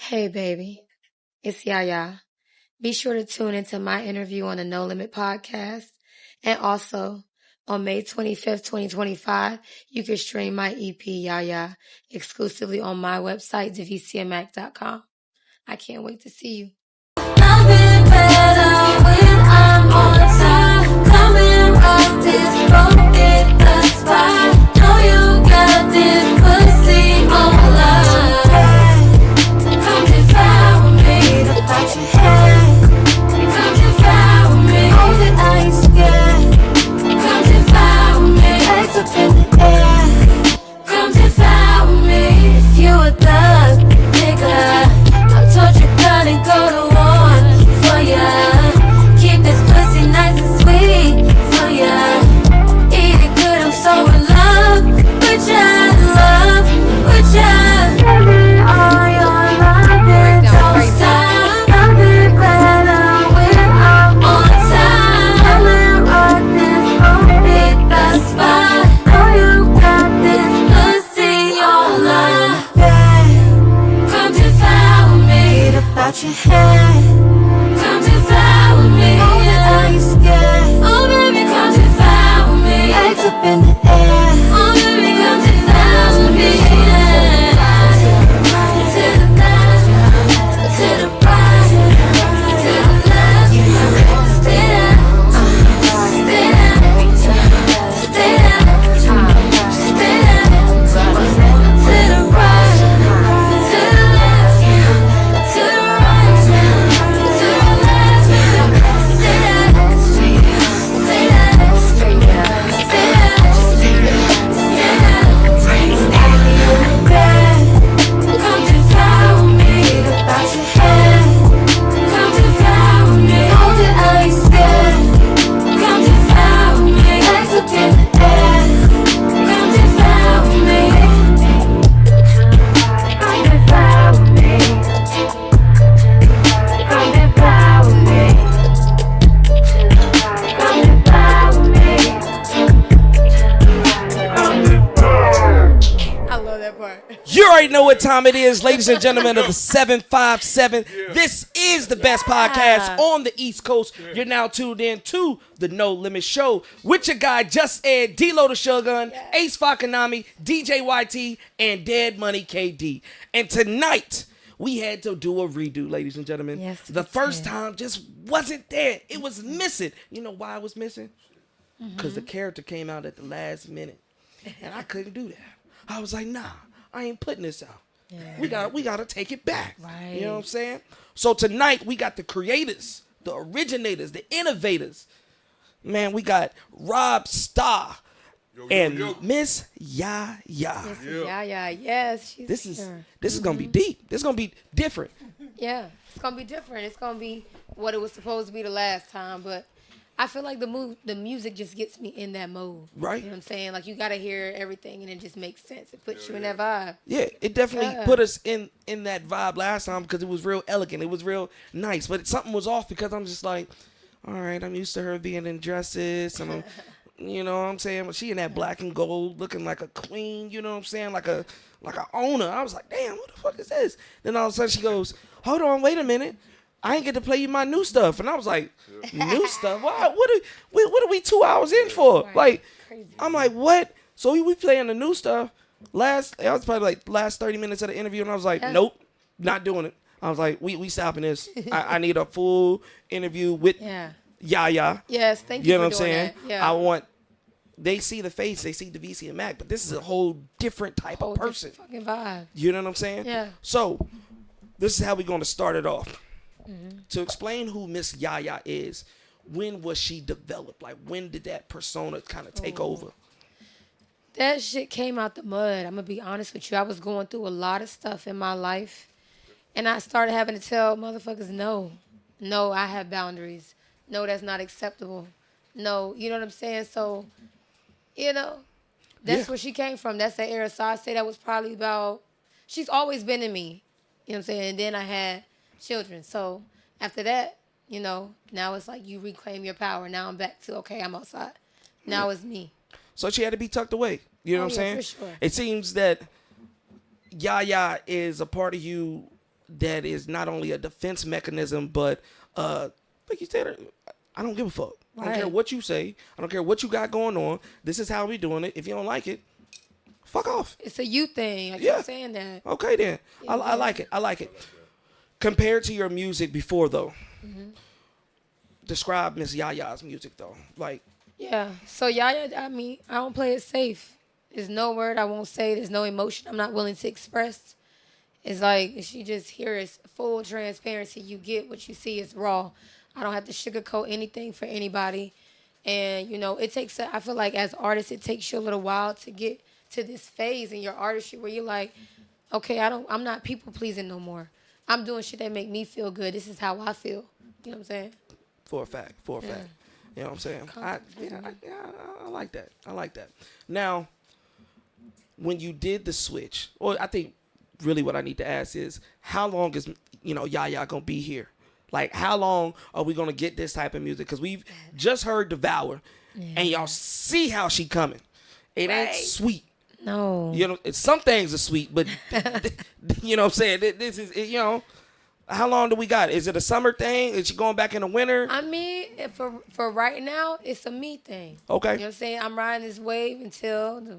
Hey, baby. It's YaYa. Be sure to tune into my interview on the No Limit podcast. And also, on May 25th, 2025, you can stream my EP, YaYa, exclusively on my website, devcmac.com. I can't wait to see you. Nothing better when I'm on time. Come and rock this boat, hit the spot. Know you got this pussy on lock. Come devour me, about your head. Come devour me, oh that I ain't scared. Come devour me, legs up in the air. Come devour me, if you a thug, nigga. I told you gun and go to war for ya. Keep this pussy nice and sweet for ya. Eat it good, I'm so in love with ya, with ya. Baby, all your love is don't stop. Nothing better when I'm on time. Come and rock this boat, hit the spot. Know you got this pussy on lock. Come devour me, about your head. Come devour me, oh that I ain't scared. Oh baby, come devour me, legs up in the air. Oh baby, come devour me, yeah. To the left, to the right, to the left. Stay down, stay down, stay down, stay down. To the right, to the left, to the right, to the left. Stay down, stay down, stay down, stay down. Come devour me, about your head. Come devour me, oh that I ain't scared. Come devour me, legs up in the air. Come devour me, come devour me, come devour me, come devour me. I love that part. You already know what time it is, ladies and gentlemen of the 757. This is the best podcast on the East Coast. You're now tuned in to the No Limit Show with your guy Just Ed, D-Lo the Shogun, Ace Fakanami, DJ YT, and Dead Money KD. And tonight, we had to do a redo, ladies and gentlemen. Yes, the we first did. time just wasn't there. It was missing. You know why it was missing? Because the character came out at the last minute. And I couldn't do that. I was like, nah, I ain't putting this out. Yeah. We gotta take it back. Right. You know what I'm saying? So tonight we got the creators, the originators, the innovators. Man, we got Rob Starr and Miss YaYa. This is YaYa. Yes, she's This is here. gonna be deep. This is gonna be different. Yeah, it's gonna be different. It's gonna be what it was supposed to be the last time, but I feel like the music just gets me in that mode. Right. You know what I'm saying? Like you gotta hear everything, and it just makes sense. It puts you in that vibe. Yeah, it definitely Yeah. put us in that vibe last time because it was real elegant. It was real nice, but something was off because I'm just like, all right, I'm used to her being in dresses and I'm, you know what I'm saying? She in that black and gold looking like a queen, you know what I'm saying? Like a owner. I was like, damn, what the fuck is this? Then all of a sudden she goes, hold on, wait a minute. I ain't get to play you my new stuff. And I was like, new stuff? Why? What are we 2 hours in for? Right. Like, Crazy. I'm like, what? So we playing the new stuff. That was probably like last 30 minutes of the interview. And I was like, nope, not doing it. I was like, we stopping this. I need a full interview with YaYa. Yes, thank you. You know for what I'm doing saying? That. Yeah. I want, they see the face, they see the VC and Mac, but this is a whole different type Whole of person. different fucking vibe. You know what I'm saying? Yeah. So, this is how we're going to start it off. To explain who Miss YaYa is, when was she developed? Like, when did that persona kind of take over? That shit came out the mud. I'm gonna be honest with you. I was going through a lot of stuff in my life, and I started having to tell motherfuckers no. No, I have boundaries. No, that's not acceptable. No, you know what I'm saying? So, you know, that's where she came from. That's the era. So I say that was probably about, she's always been in me. You know what I'm saying? And then I had children. So after that, you know, now it's like you reclaim your power. Now I'm back to, okay, I'm outside. Now it's me. So she had to be tucked away. You know what I'm saying? For sure. It seems that YaYa is a part of you that is not only a defense mechanism, but like you said, I don't give a fuck. I don't care what you say. I don't care what you got going on. This is how we doing it. If you don't like it, fuck off. It's a you thing. I keep saying that. Okay then. Yeah, I like it. I like it. Compared to your music before though, describe Miss YaYa's music though. Like. Yeah. So YaYa, I mean, I don't play it safe. There's no word I won't say. There's no emotion I'm not willing to express. It's like, she just here is full transparency. You get what you see is raw. I don't have to sugarcoat anything for anybody. And, you know, it takes, I feel like as artists, it takes you a little while to get to this phase in your artistry where you're like, okay, I'm not people pleasing no more. I'm doing shit that make me feel good. This is how I feel. You know what I'm saying? For a fact. You know what I'm saying? I like that. I like that. Now, when you did the switch, or I think really what I need to ask is, how long is, YaYa gonna be here? Like, how long are we gonna get this type of music? Because we've just heard Devour, and y'all see how she coming. It ain't sweet. No. Some things are sweet, but you know what I'm saying? This is, how long do we got? Is it a summer thing? Is she going back in the winter? I mean, for right now, it's a me thing. Okay. You know what I'm saying? I'm riding this wave until the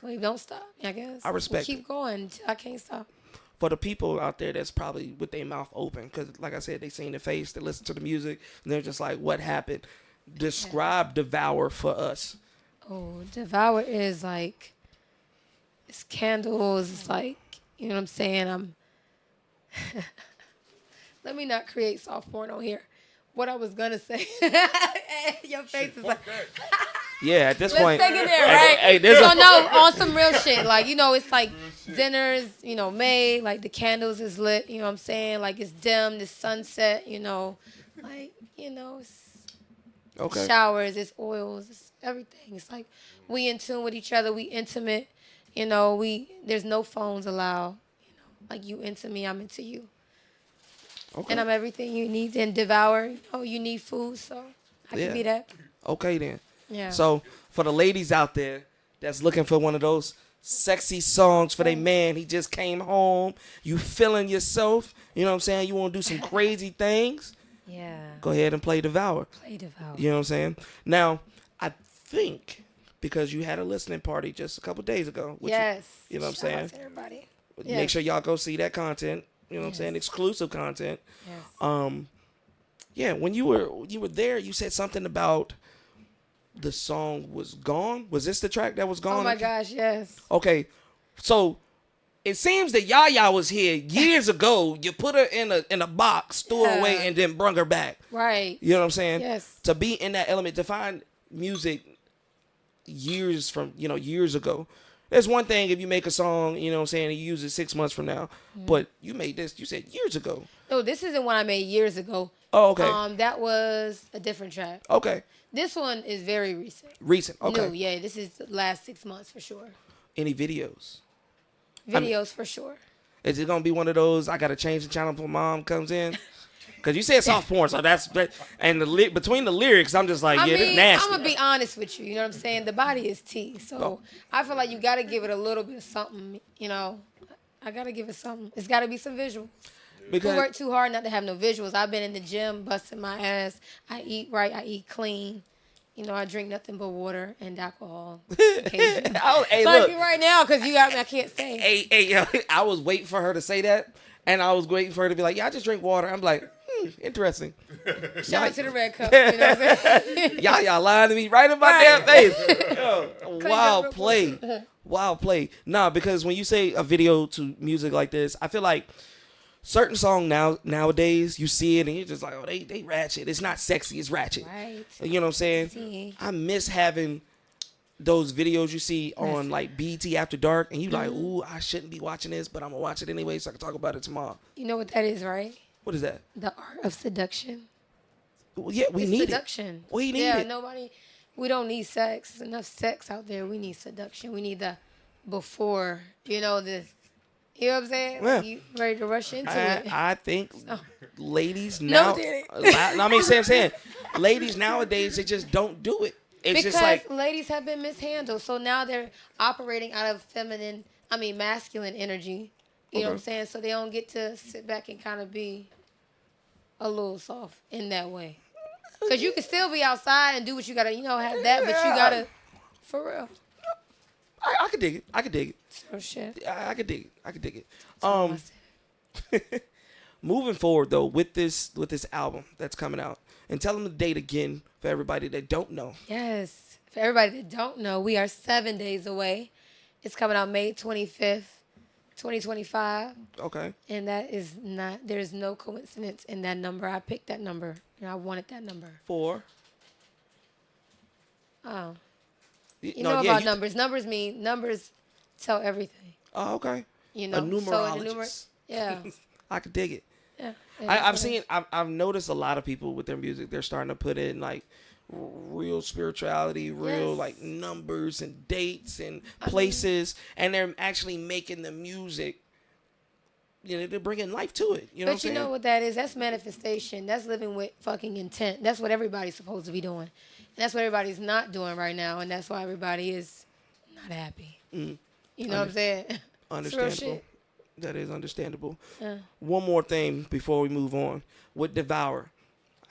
wave don't stop, I guess. I respect keep going until I can't stop. For the people out there that's probably with their mouth open, because like I said, they seen the face, they listen to the music, and they're just like, what happened? Describe Devour for us. Oh, Devour is like, it's candles. It's like, you know what I'm saying? Let me not create soft porn on here. What I was going to say. Your face is like. Yeah, at this Let's point. take it there, right? Hey, no, on some real shit. Like, it's like dinners, made. Like, the candles is lit. You know what I'm saying? Like, it's dim, the sunset, Like, it's showers, it's oils, it's everything. It's like we in tune with each other. We intimate. There's no phones allowed. Like, you into me, I'm into you. Okay. And I'm everything you need. And Devour, you need food, so I can be that. Okay, then. Yeah. So, for the ladies out there that's looking for one of those sexy songs for their man, he just came home, you feeling yourself, you know what I'm saying? You want to do some crazy things? Yeah. Go ahead and play Devour. Play Devour. You know what I'm saying? Now, I think because you had a listening party just a couple days ago. Yes. You know what I'm saying? Shout out to everybody. Make sure y'all go see that content. You know what I'm saying? Exclusive content. Yes. Yeah, when you were there, you said something about the song was gone. Was this the track that was gone? Oh my gosh, yes. Okay. So it seems that YaYa was here years ago. You put her in a box, threw her away, and then brung her back. Right. You know what I'm saying? Yes. To be in that element, to find music years ago. There's one thing if you make a song, you know what I'm saying, and you use it 6 months from now. But you made this, you said years ago. No, this isn't one I made years ago. Oh, okay. That was a different track. Okay. This one is very recent. Recent, okay. New, yeah. This is the last 6 months for sure. Any videos? For sure. Is it gonna be one of those? I gotta change the channel before mom comes in. Cause you said soft porn, so that's and between the lyrics, I'm just like, this nasty. I'm gonna be honest with you. You know what I'm saying? The body is tea, so I feel like you gotta give it a little bit of something. I gotta give it something. It's gotta be some visuals. Because we work too hard not to have no visuals. I've been in the gym busting my ass. I eat right. I eat clean. I drink nothing but water and alcohol. Hey, look right now because you got me. I can't say. Hey, I was waiting for her to say that, and I was waiting for her to be like, "Yeah, I just drink water." I'm like, interesting. Shout out to the red cup. You know what I'm saying? y'all lying to me right in my damn face. Yo, wild play. Nah, because when you say a video to music like this, I feel like certain song nowadays you see it and you're just like, oh, they ratchet. It's not sexy, it's ratchet. Right. You know what I'm saying? I miss having those videos you see on like BT After Dark and you like, ooh, I shouldn't be watching this, but I'm gonna watch it anyway so I can talk about it tomorrow. You know what that is, right? What is that? The art of seduction. Well, yeah, we need seduction. It. We need it. We don't need sex. There's enough sex out there. We need seduction. We need the before, you know what I'm saying? Yeah. You ready to rush into it. I think ladies now. I'm saying ladies nowadays, they just don't do it. It's because just like ladies have been mishandled. So now they're operating out of masculine energy. You know what I'm saying? So they don't get to sit back and kind of be a little soft in that way. Because you can still be outside and do what you got to, have that, but you got to, for real. I could dig it. I could dig it. So shit. I could dig it. I could dig it. That's all I said. Moving forward though, with this album that's coming out, and tell them the date again for everybody that don't know. Yes. For everybody that don't know, we are 7 days away. It's coming out May 25th, 2025. Okay. And that is not, there's no coincidence in that number. I picked that number. And I wanted that number. 4. Oh. You know about numbers. Numbers tell everything. Oh, okay. You know, a numerologist. Yeah. I could dig it. Yeah. I've noticed a lot of people with their music, they're starting to put in like real spirituality, real like numbers and dates and places, and they're actually making the music. They're bringing life to it. You know what I'm saying? But you know what that is? That's manifestation. That's living with fucking intent. That's what everybody's supposed to be doing. And that's what everybody's not doing right now. And that's why everybody is not happy. You know what I'm saying? Understandable. That is understandable. Yeah. One more thing before we move on. With Devour,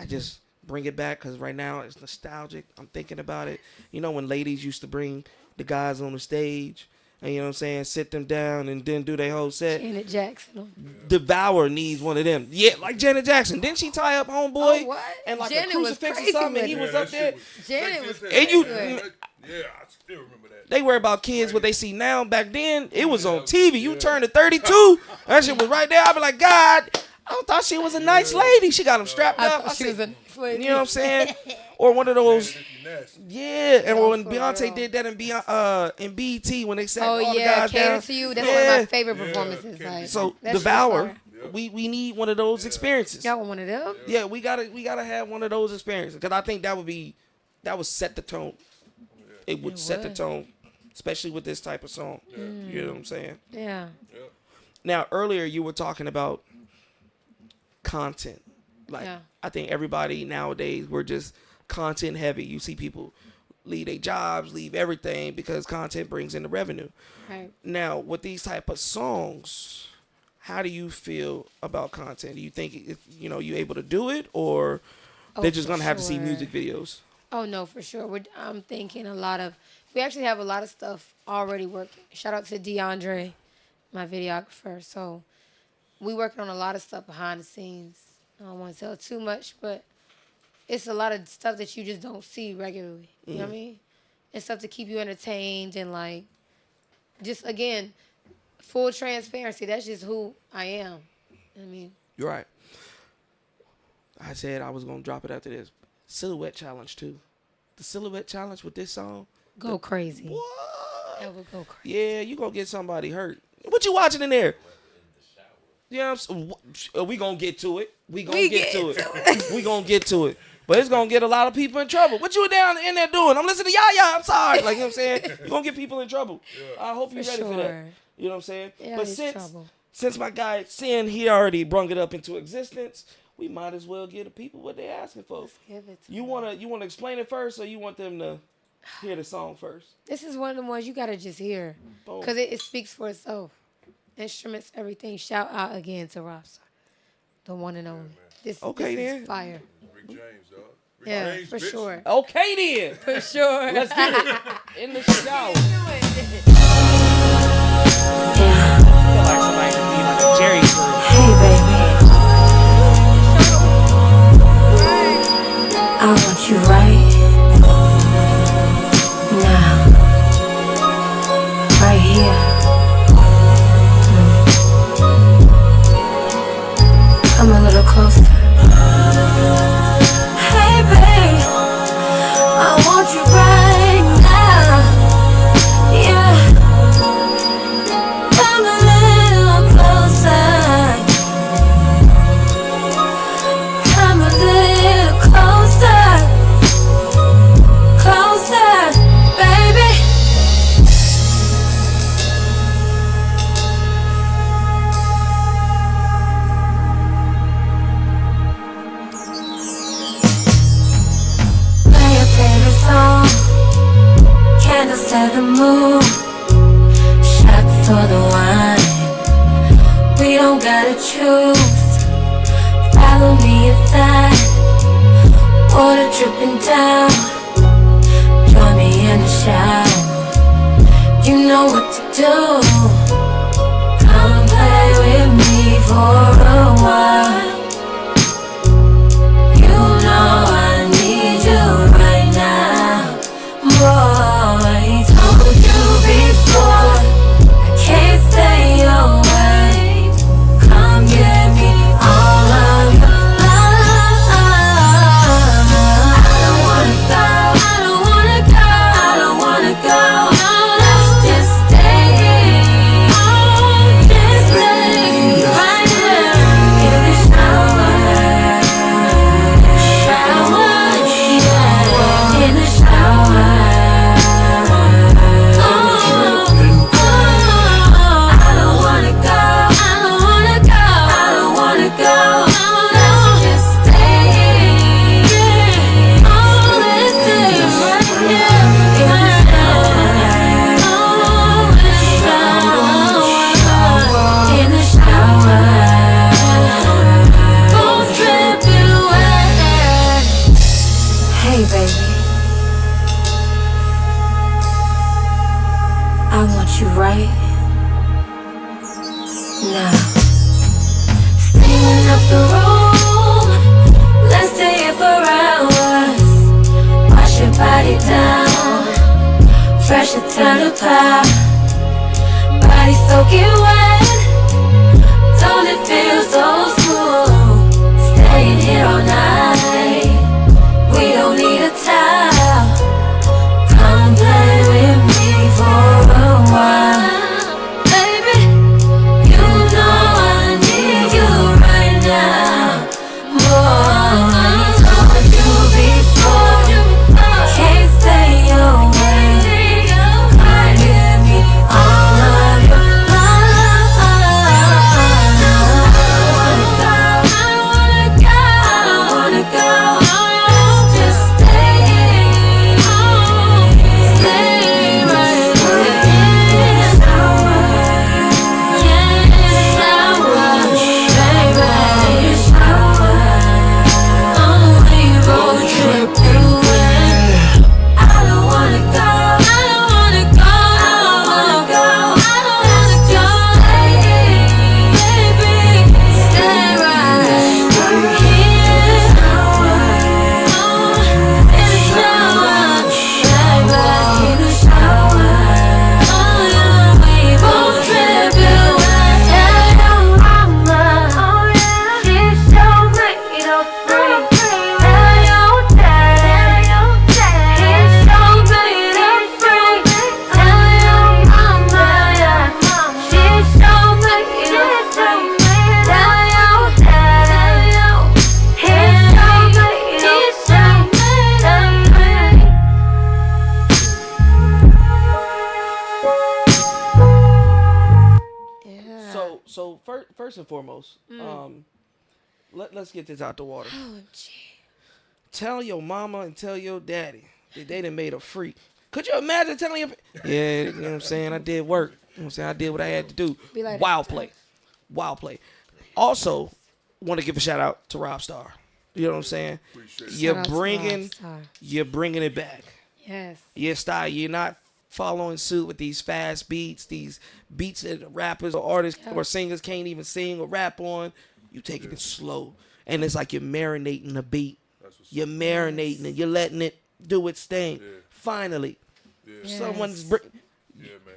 I just bring it back because right now it's nostalgic. I'm thinking about it. You know when ladies used to bring the guys on the stage and, you know what I'm saying, sit them down and then do their whole set? Janet Jackson. Devour needs one of them. Yeah, like Janet Jackson. Didn't she tie up Homeboy? Oh, what? And like Janet a crucifix or something, and he was up there. Janet was And you, yeah, I still remember that. they worry about kids what they see now. Back then, it was on TV. You turned to 32, that shit was right there. I be like, God, I thought she was a nice lady. She got him strapped up. I she said, was a nice lady. you know what I'm saying? Or one of those. Yeah, and when for Beyonce real. did that in BET when they sat all the yeah, guys Cater down. to You. That's one of my favorite performances. Like, So that shit was Devour, fire. we need one of those experiences. Y'all want one of them? Yeah, we gotta have one of those experiences because I think that would set the tone. It would set the tone, especially with this type of song. You know what I'm saying? Yeah. Now earlier you were talking about content. Like I think everybody nowadays we're just content heavy. You see people leave their jobs, leave everything because content brings in the revenue. Right. Now with these type of songs, how do you feel about content? Do you think you able to do it, or they're just gonna have to see music videos? Oh no, for sure. I'm thinking we actually have a lot of stuff already working. Shout out to DeAndre, my videographer. So we working on a lot of stuff behind the scenes. I don't want to tell too much, but it's a lot of stuff that you just don't see regularly. You know what I mean? And stuff to keep you entertained and like, just again, full transparency. That's just who I am. I mean, You're right. I said I was gonna drop it after this. Silhouette challenge too. The silhouette challenge with this song. go crazy. What? That would go crazy. Yeah, you gonna get somebody hurt. What you watching in there? Yeah, we gonna get to it. We gonna get to it. We gonna get to it. But it's gonna get a lot of people in trouble. What you down in there doing? I'm listening to YaYa. I'm sorry. Like, you know what I'm saying? You're gonna get people in trouble. I hope you're ready for that. You know what I'm saying? Yeah, but since my guy Sin, he already brung it up into existence, we might as well give the people what they asking for. Give it to You wanna explain it first, or you want them to hear the song first? This is one of the ones you gotta just hear, because it speaks for itself. Instruments, everything. Shout out again to Robstar, the one and only. This is fire. Rick James, dog. Rick Yeah, James, for bitch. sure. Okay then. For sure. Let's get it in the shower. Yeah. I feel like somebody should be like a Jerry curl. Hey, baby. I want you right now, right here. Come a little closer. Hey, babe, I want you right now. Yeah. Come a little closer. Come a little closer. Closer, baby. Play your favorite song. Candles to the moon. Shots for the wine. water dripping down. Join me in the shower. You know what to do. Come play with me for a while. You know I need you right now. Boy, I told you before, I can't stay away. Come give me all of your love. I don't wanna go, I don't wanna go, I don't wanna go. Let's just stay right here in the shower. In the shower. I don't wanna go, I don't wanna go, I don't wanna go. Let's just stay. Let's stay right here in the shower. In the shower. Both dripping wet. Hey baby, I want you right now. Steaming up the room, let's stay here for hours. Wash your body down, fresh a ton of pie. Body soaking wet, don't it feel so smooth? Staying here all night, we don't need a towel. Come play with me for a while. Baby, you know I need you right now. Boy, I told you before, can't stay away. Come give me all of your love. I don't wanna go, I don't wanna go, I don't wanna go. Let's just stay right here in the shower. Yeah, in the shower, baby, in the shower. Oh, we both dripping wet. I don't wanna go, I don't wanna go, I don't wanna go, I don't wanna go. Baby, stay right here in the shower. In the shower, baby, in the shower. Oh yeah, we both dripping wet. Yeah, your mama, oh yeah, she's so great, oh free. Yeah, your daddy, he's so great, oh free. Yeah, your mama, yeah, she's so great, oh free. Yeah, your daddy, he's so great, oh free. Yeah. So first and foremost, let's get this out the water. OMG. Tell your mama and tell your daddy that they done made a freak. Could you imagine telling your yeah, you know what I'm saying? I did work. You know what I'm saying? I did what I had to do. Be like that Wild sometimes. play. Wild play. Also, want to give a shout out to Rob Star. You know what I'm saying? Appreciate it. You're Shout out to bringing Rockstar. you're bringing it back. Yes. Your style. You're not following suit with these fast beats, these beats that rappers or artists or singers can't even sing or rap on. You taking it slow, and it's like you're marinating the beat. That's what's You're marinating it. You're letting it do its thing. Yeah. Finally, Yes. someone's Yeah, man.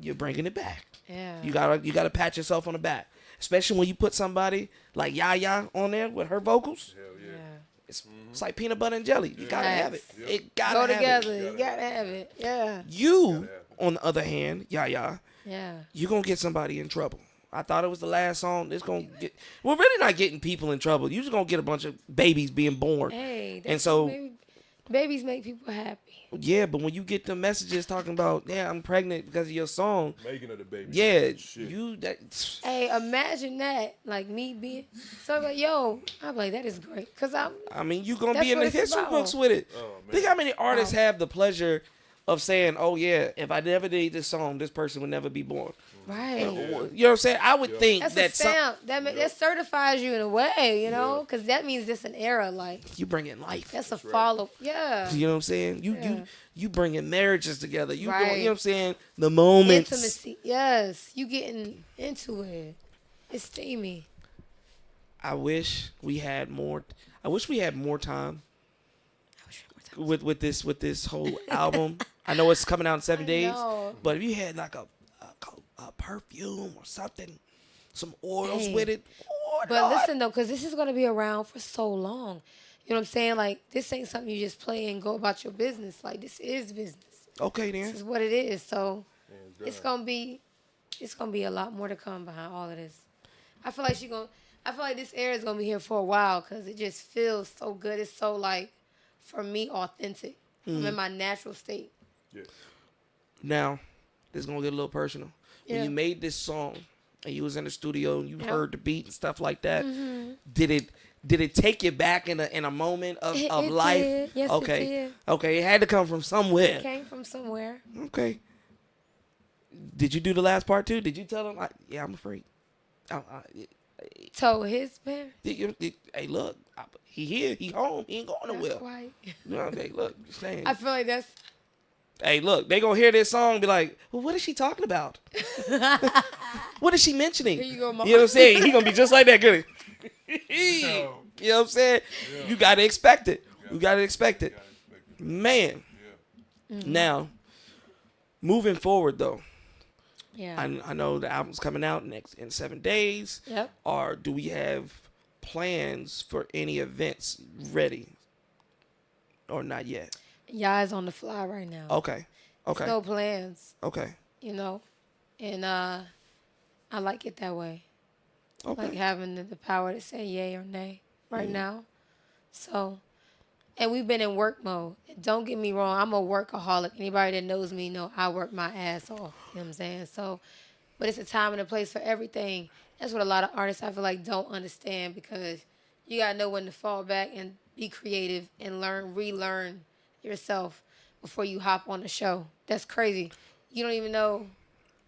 you're bringing it back. Yeah. You gotta pat yourself on the back, especially when you put somebody like YaYa on there with her vocals. Hell yeah. Yeah. It's like peanut butter and jelly. You gotta have it. Yes. It gotta Go have together. it. You gotta have it. Yeah. You, on the other hand, YaYa, Yeah. you're gonna get somebody in trouble. I thought it was the last song. It's gonna get. We're really not getting people in trouble. You're just gonna get a bunch of babies being born. Hey. And so- babies make people happy. Yeah, but when you get the messages talking about, yeah, I'm pregnant because of your song. Making of the baby. Yeah, Shit. you that. Hey, imagine that. Like me being. So I'm like, yo, I'm like, that is great. Because I'm. I mean, you gonna That's be in what the it's history about. books with it. Oh, man. Think how many artists have the pleasure of saying, oh yeah, if I never did this song, this person would never be born. Right. You know what I'm saying? I would think That's a that stamp. That certifies you in a way, you know, because that means it's an era. Like you bring in life. that's a follow. Yeah. You know what I'm saying? Yeah. You bringing marriages together. You doing, Right. you know what I'm saying? The moments. Intimacy. Yes. You getting into it. It's steamy. I wish we had more. I wish we had more time I wish we had more time. with this whole album. I know it's coming out in 7 days, know. but if you had like a perfume or something, some oils Hey. with it. Oh, But Lord. listen though, because this is gonna be around for so long. You know what I'm saying? Like this ain't something you just play and go about your business. Like this is business. Okay This then. is what it is. So Hands it's down. gonna be a lot more to come behind all of this. I feel like this era is gonna be here for a while because it just feels so good. It's so like, for me, authentic. I'm in my natural state. Yeah. Now, this is gonna get a little personal. When Yeah. you made this song and you was in the studio and you Yeah. heard the beat and stuff like that, did it take you back in a moment of It life? did. Yes, okay. it did. Okay, it had to come from somewhere. It came from somewhere. Okay. Did you do the last part too? Did you tell him? Yeah, I'm afraid. Told his parents. Hey, look, he here, he home, he ain't going That's nowhere. why. No, hey, look, saying. I feel like that's. Hey, look, they gonna hear this song and be like, well, what is she talking about? What is she mentioning? Here you go, mama. You know what I'm saying? He gonna be just like that, good. You know what I'm saying? You gotta expect it. You gotta expect it. Man. Now, moving forward though, Yeah. I know the album's coming out in 7 days. Yep. Or do we have plans for any events ready? Or not yet? Y'all is on the fly right now. Okay. Okay. No plans, Okay. you know, and I like it that way. Okay. Like having the power to say yay or nay right now. So, and we've been in work mode. Don't get me wrong, I'm a workaholic. Anybody that knows me know I work my ass off. You know what I'm saying? So, but it's a time and a place for everything. That's what a lot of artists I feel like don't understand, because you gotta know when to fall back and be creative and relearn yourself before you hop on the show. That's crazy. You don't even know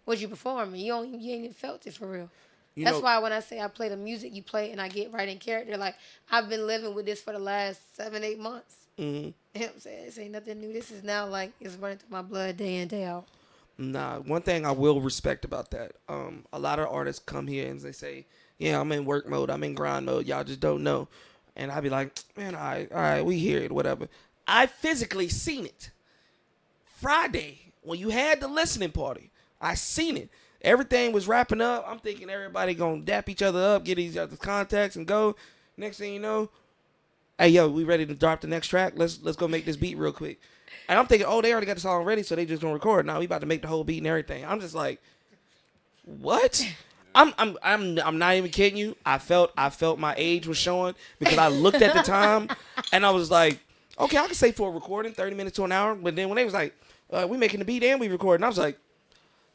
what you performing. You ain't even felt it for real. You That's know- why when I say I play the music you play and I get right in character, like I've been living with this for the last 7-8 months. Mhm. You know what I'm saying? This ain't nothing new. This is now like it's running through my blood day in, day out. Nah, one thing I will respect about that, a lot of artists come here and they say, yeah, I'm in work mode, I'm in grind mode, y'all just don't know. And I be like, man, all right, we hear it, whatever. I physically seen it. Friday, when you had the listening party, I seen it. Everything was wrapping up. I'm thinking everybody gonna dap each other up, get each other's contacts and go. Next thing you know, hey, yo, we ready to drop the next track? Let's go make this beat real quick. And I'm thinking, oh, they already got the song ready, so they just gonna record. Now we about to make the whole beat and everything. I'm just like, what? I'm not even kidding you. I felt my age was showing, because I looked at the time and I was like, okay, I can say for a recording 30 minutes to an hour. But then when they was like, we making the beat and we recording, I was like,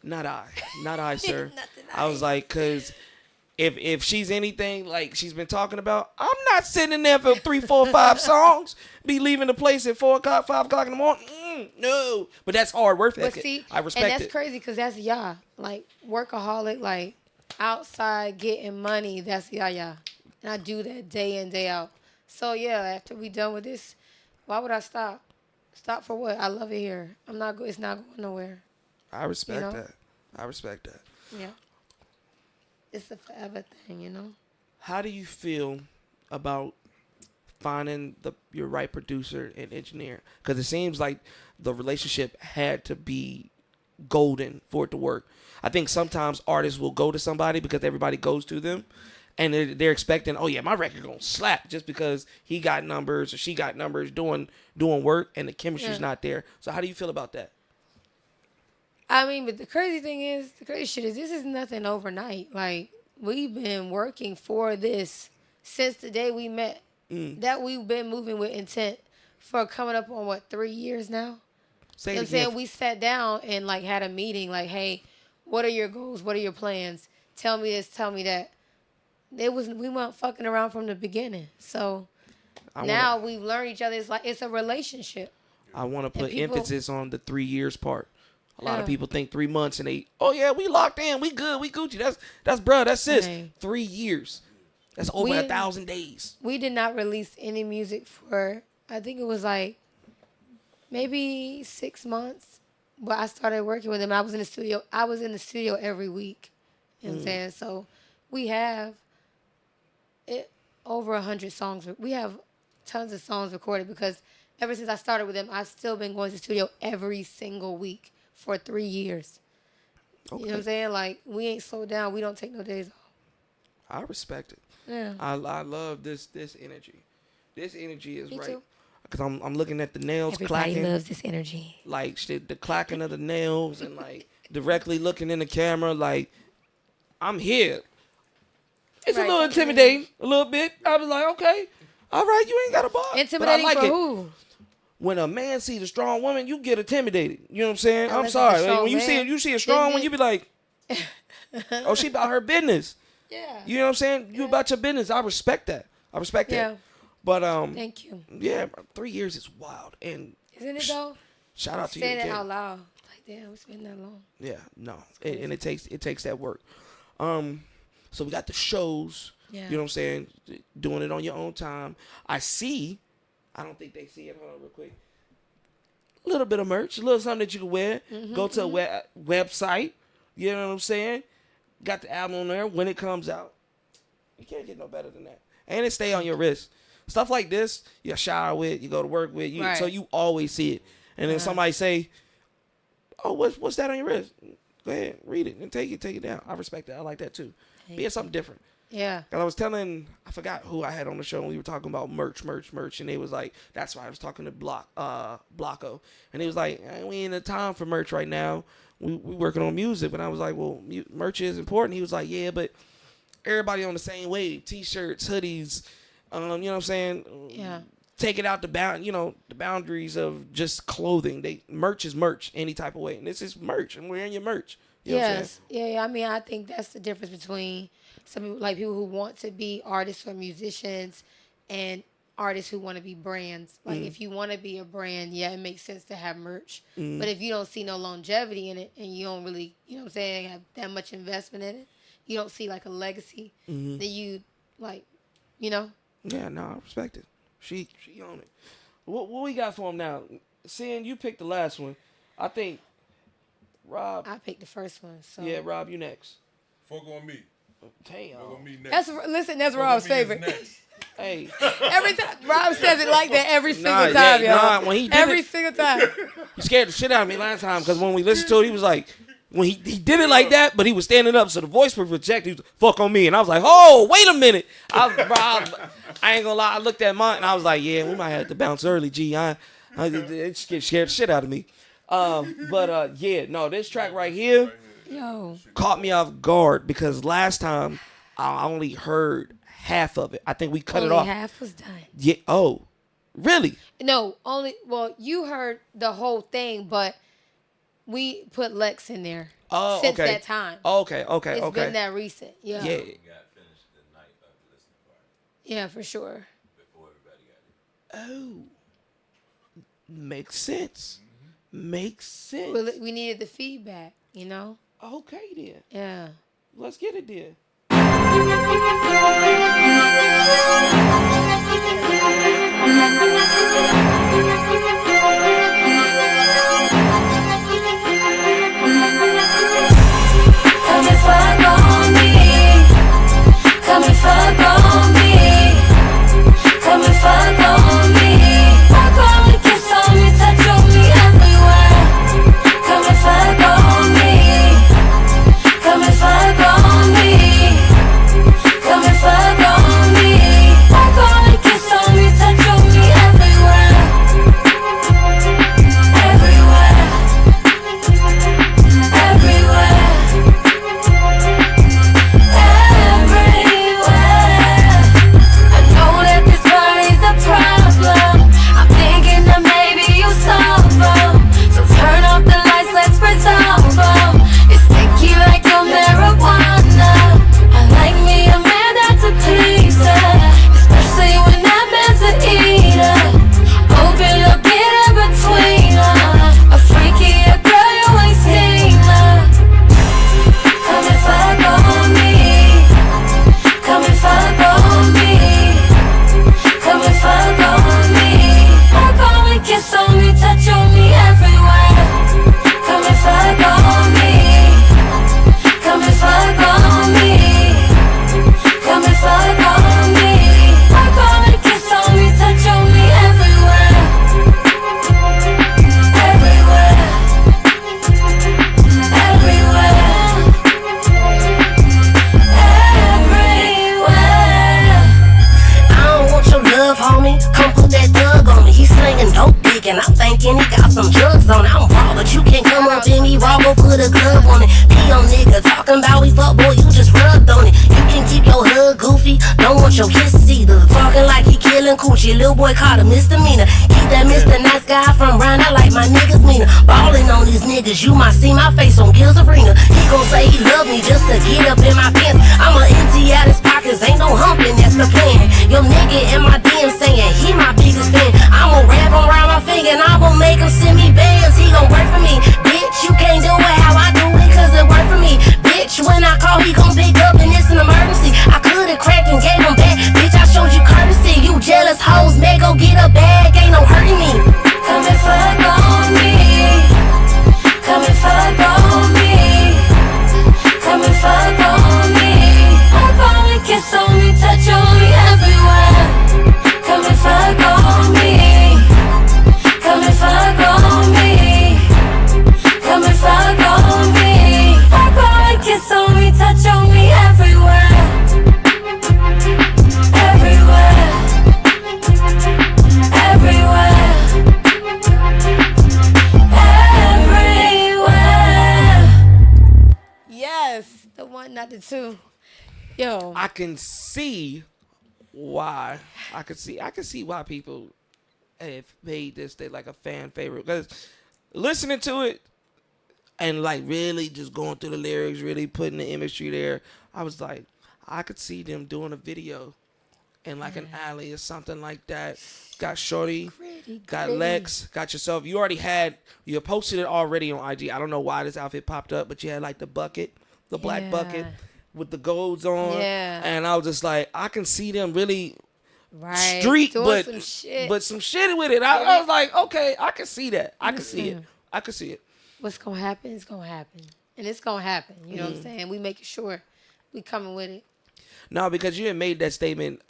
not I, sir. I was like, cause if she's anything like she's been talking about, I'm not sitting there for 3, 4, 5 songs, be leaving the place at 4 o'clock, 5 o'clock in the morning. No, but that's hard work. But see, I respect and that's it. crazy because that's y'all. Like workaholic, like outside getting money. That's YaYa, and I do that day in, day out. So yeah, after we done with this, why would I stop? Stop for what? I love it here. I'm not. It's not going nowhere. I respect know? that. I respect that. Yeah. It's a forever thing, you know. How do you feel about finding your right producer and engineer? Because it seems like the relationship had to be golden for it to work. I think sometimes artists will go to somebody because everybody goes to them, and they're expecting, oh yeah, my record gonna slap just because he got numbers or she got numbers doing work, and the chemistry's not there. So how do you feel about that? I mean, but the crazy shit is this is nothing overnight. Like, we've been working for this since the day we met. That we've been moving with intent for coming up on, 3 years now? Say You know it what I'm saying? again. We sat down and, had a meeting, hey, what are your goals? What are your plans? Tell me this, tell me that. We weren't fucking around from the beginning. So now we've learned each other. It's a relationship. I want to put people- emphasis on the 3 years part. A lot of Yeah. people think 3 months and oh yeah, we locked in, we good, we Gucci. That's bruh, that's sis. Right. 3 years. That's over 1,000 days. We did not release any music for, I think it was like maybe 6 months. But I started working with them. I was in the studio. Every week. You know what I'm saying? So we have over 100 songs. We have tons of songs recorded because ever since I started with them, I've still been going to the studio every single week for 3 years. Okay. You know what I'm saying? Like, we ain't slowed down. We don't take no days off. I respect it. Yeah. I love this energy. This energy is Me right. too. Cause I'm looking at the nails Everybody clacking, loves this energy. like shit, the clacking of the nails, and like directly looking in the camera, like I'm here. It's Right. a little intimidating, a little bit. I was like, okay, all right, you ain't got a bar. Intimidating but I like for it. who? When a man sees a strong woman, you get intimidated. You know what I'm saying? I'm Unless it's a sorry. strong When you man. see a strong Then one, you be like, oh, she about her business. Yeah. You know what I'm saying? You about your business. I respect that. Yeah. But Thank you. yeah, 3 years is wild. And Isn't it though? shout out to you Saying it again. out loud. Like, damn, it's been that long. Yeah, no, and it takes that work. So we got the shows. Yeah. You know what I'm saying? Doing it on your own time. I don't think they see it. Hold on, real quick. A little bit of merch, a little something that you can wear. Go to a website. You know what I'm saying? Got the album on there when it comes out. You can't get no better than that. And it stay on your wrist. Stuff like this, you shower with, you go to work with, Right. so you always see it. And then somebody say, "Oh, what's that on your wrist?" Go ahead, read it and take it down. I respect that. I like that too. Be something different. Yeah. Cause I was telling, I forgot who I had on the show, and we were talking about merch, and they was like, that's why I was talking to Blocko, and he was like, we ain't in time for merch right now. We working on music, but I was like, well, merch is important. He was like, yeah, but everybody on the same wave, t-shirts, hoodies, you know what I'm saying? Yeah. Take it out the boundaries of just clothing. Merch is merch any type of way, and this is merch, and we're in your merch. You know what I'm Yes. Yeah. I mean, I think that's the difference between some people, like people who want to be artists or musicians, and artists who want to be brands. Like, if you want to be a brand, yeah, it makes sense to have merch. But if you don't see no longevity in it, and you don't really, you know what I'm saying, have that much investment in it, you don't see like a legacy, then you like, you know. Yeah, no, I respect it. She on it. What we got for him now? Seeing you picked the last one, I think Rob. I picked the first one. So Yeah, Rob, you next. Fuck on me. Damn. Fuck on me next. that's Fuck on Rob's me is favorite. next. Hey, Every time Rob says it like that every single Nah, time, yeah, y'all. when he did every it- single time. he scared the shit out of me last time because when we listened to it, he was like, when he did it like that, but he was standing up, so the voice was projected. He was fuck on me, and I was like, oh, wait a minute. I ain't gonna lie. I looked at mine and I was like, yeah, we might have to bounce early. It scared the shit out of me. Yeah, no, this track right here Yo. caught me off guard because last time I only heard half of it. I think we cut Only it off. half was done. Yeah. Oh, really? No, you heard the whole thing, but we put Lex in there Oh, since okay. that time. Okay. It's been that recent. Yeah. Yeah. Got finished the night of the listening party Yeah, for sure. before everybody got it. Oh, makes sense. Makes sense. We needed the feedback, you know? Okay then. Yeah. Let's get it then. Come and fuck on me. Come and fuck on me. Come and fuck on me. Fuck on me, kiss on me, touch on me everywhere. Come and fuck on me. Come and fuck on me. Come and fuck on thinking. I'm thinking he got some drugs on it. I'm raw, but you can't come up in me raw, go put a glove on it. Be on nigga talking about we fuck, boy, you just rubbed on it. You can keep your hood goofy, don't want your kisses either. Talking like he killing coochie, little boy caught a misdemeanor. Keep that Mr. Nice Guy from Ryan, I like my niggas meaner. Ballin' on these niggas, you might see my face on Gil's Arena. He gon' say he love me just to get up in my pants. I'ma empty out his pockets, ain't no humping, that's the plan. Your nigga in my DM saying he my biggest fan. I'ma wrap him around my finger and I'ma make him send me bands. He gon' work for me, bitch, you can't do it how I do it cause it work for me. Bitch, when I call he gon' pick up and it's an emergency. I could've cracked and gave him back, bitch, I showed you courtesy. You jealous hoes, man, go get a bag, ain't no hurting me. Come and fuck on me. Come and fuck on me. Come and fuck on me. Fuck on me, kiss on me, touch on me everywhere. Come and fuck on me. Come and fuck on me. Come and fuck on me. Fuck on me, kiss on me, touch on me everywhere. Everywhere. Everywhere. Yes, the one, not the two. Yo, I can see why. I can see why people have made this like a fan favorite. Because listening to it and like really just going through the lyrics, really putting the imagery there, I was like, I could see them doing a video in like an alley or something like that. Got Shorty, got Lex, got yourself. You posted it already on IG. I don't know why this outfit popped up, but you had like the bucket, the black bucket with the golds on. Yeah. And I was just like, I can see them really right. Doing some shit. but some shit with it. I was like, okay, I can see that. I can see it. I can see it. What's gonna happen is gonna happen, and it's gonna happen. You know what I'm saying? We making sure we coming with it. No, because you had made that statement.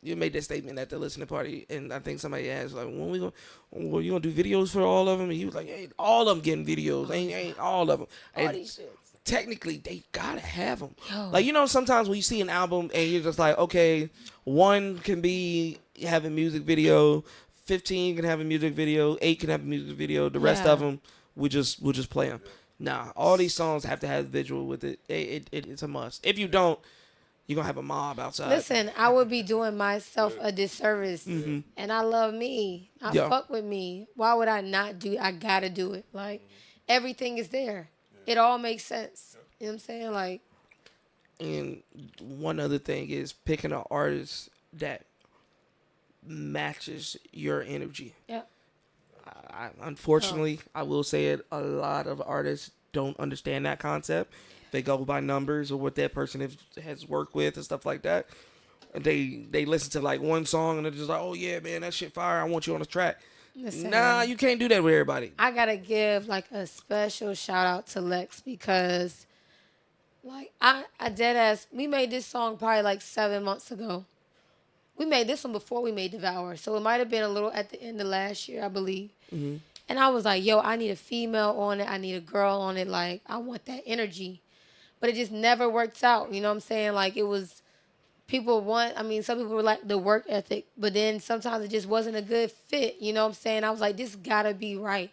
You made that statement at the listening party, and I think somebody asked like, "When you gonna do videos for all of them?" And he was like, "Hey, all of them getting videos. Ain't all of them." All And these shits. technically, they gotta have them. Yo. Like, you know, sometimes when you see an album and you're just like, okay, one can be having music video, 15 can have a music video, 8 can have a music video. The rest of them, we'll just play them. Nah, all these songs have to have visual with it. It's a must. If you don't, you're going to have a mob outside. Listen, I would be doing myself a disservice, and I love me. I fuck with me. Why would I not do it? I gotta do it. Like, everything is there. It all makes sense. You know what I'm saying? Like, and one other thing is picking an artist that matches your energy. yeah. Unfortunately, I will say it, a lot of artists don't understand that concept. They go by numbers or what that person has worked with and stuff like that. And they listen to like one song and they're just like, oh yeah, man, that shit fire. I want you on the track. Listen, Nah, you can't do that with everybody. I gotta give like a special shout out to Lex because, like, I dead ass. We made this song probably like 7 months ago. We made this one before we made Devour, so it might have been a little at the end of last year, I believe. Mm-hmm. And I was like, yo, I need a female on it. I need a girl on it. Like, I want that energy. But it just never worked out. You know what I'm saying? Like, it was, some people were like the work ethic, but then sometimes it just wasn't a good fit. You know what I'm saying? I was like, this gotta be right.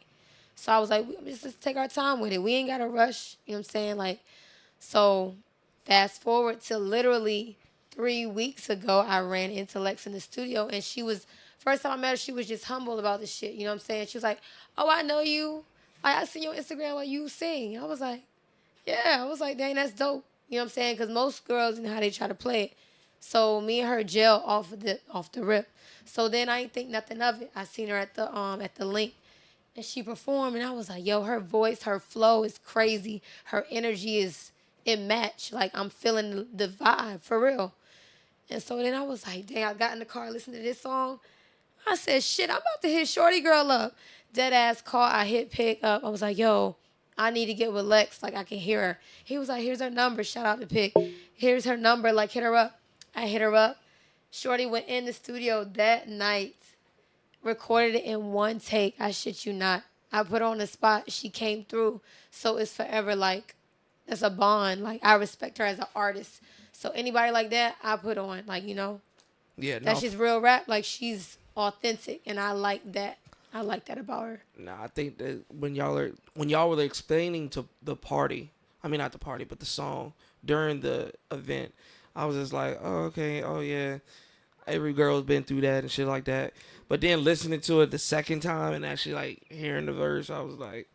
So I was like, let's take our time with it. We ain't gotta rush. You know what I'm saying? Like, so fast forward to literally 3 weeks ago, I ran into Lex in the studio, and first time I met her, she was just humble about this shit. You know what I'm saying? She was like, oh, I know you. I seen your Instagram while you sing. I was like, yeah. I was like, dang, that's dope. You know what I'm saying? Because most girls, you know how they try to play it. So me and her gel off the rip. So then I ain't think nothing of it. I seen her at the link, and she performed, and I was like, yo, her voice, her flow is crazy. Her energy is it match. Like, I'm feeling the vibe for real. And so then I was like, dang, I got in the car, listened to this song. I said, shit, I'm about to hit Shorty Girl up. Dead ass call, I hit pick up. I was like, yo, I need to get with Lex. Like, I can hear her. He was like, here's her number. Shout out to Pick. Here's her number. Like, hit her up. I hit her up. Shorty went in the studio that night, recorded it in one take. I shit you not. I put her on the spot. She came through. So it's forever, like, it's a bond. Like, I respect her as an artist. So anybody like that, I put on. Like, you know, Yeah, that's just real rap. Like, she's authentic, and I like that. I like that about her. Nah, I think that when y'all were explaining to the party, I mean not the party, but the song during the event, I was just like, oh okay, oh yeah, every girl's been through that and shit like that. But then listening to it the second time and actually like hearing the verse, I was like,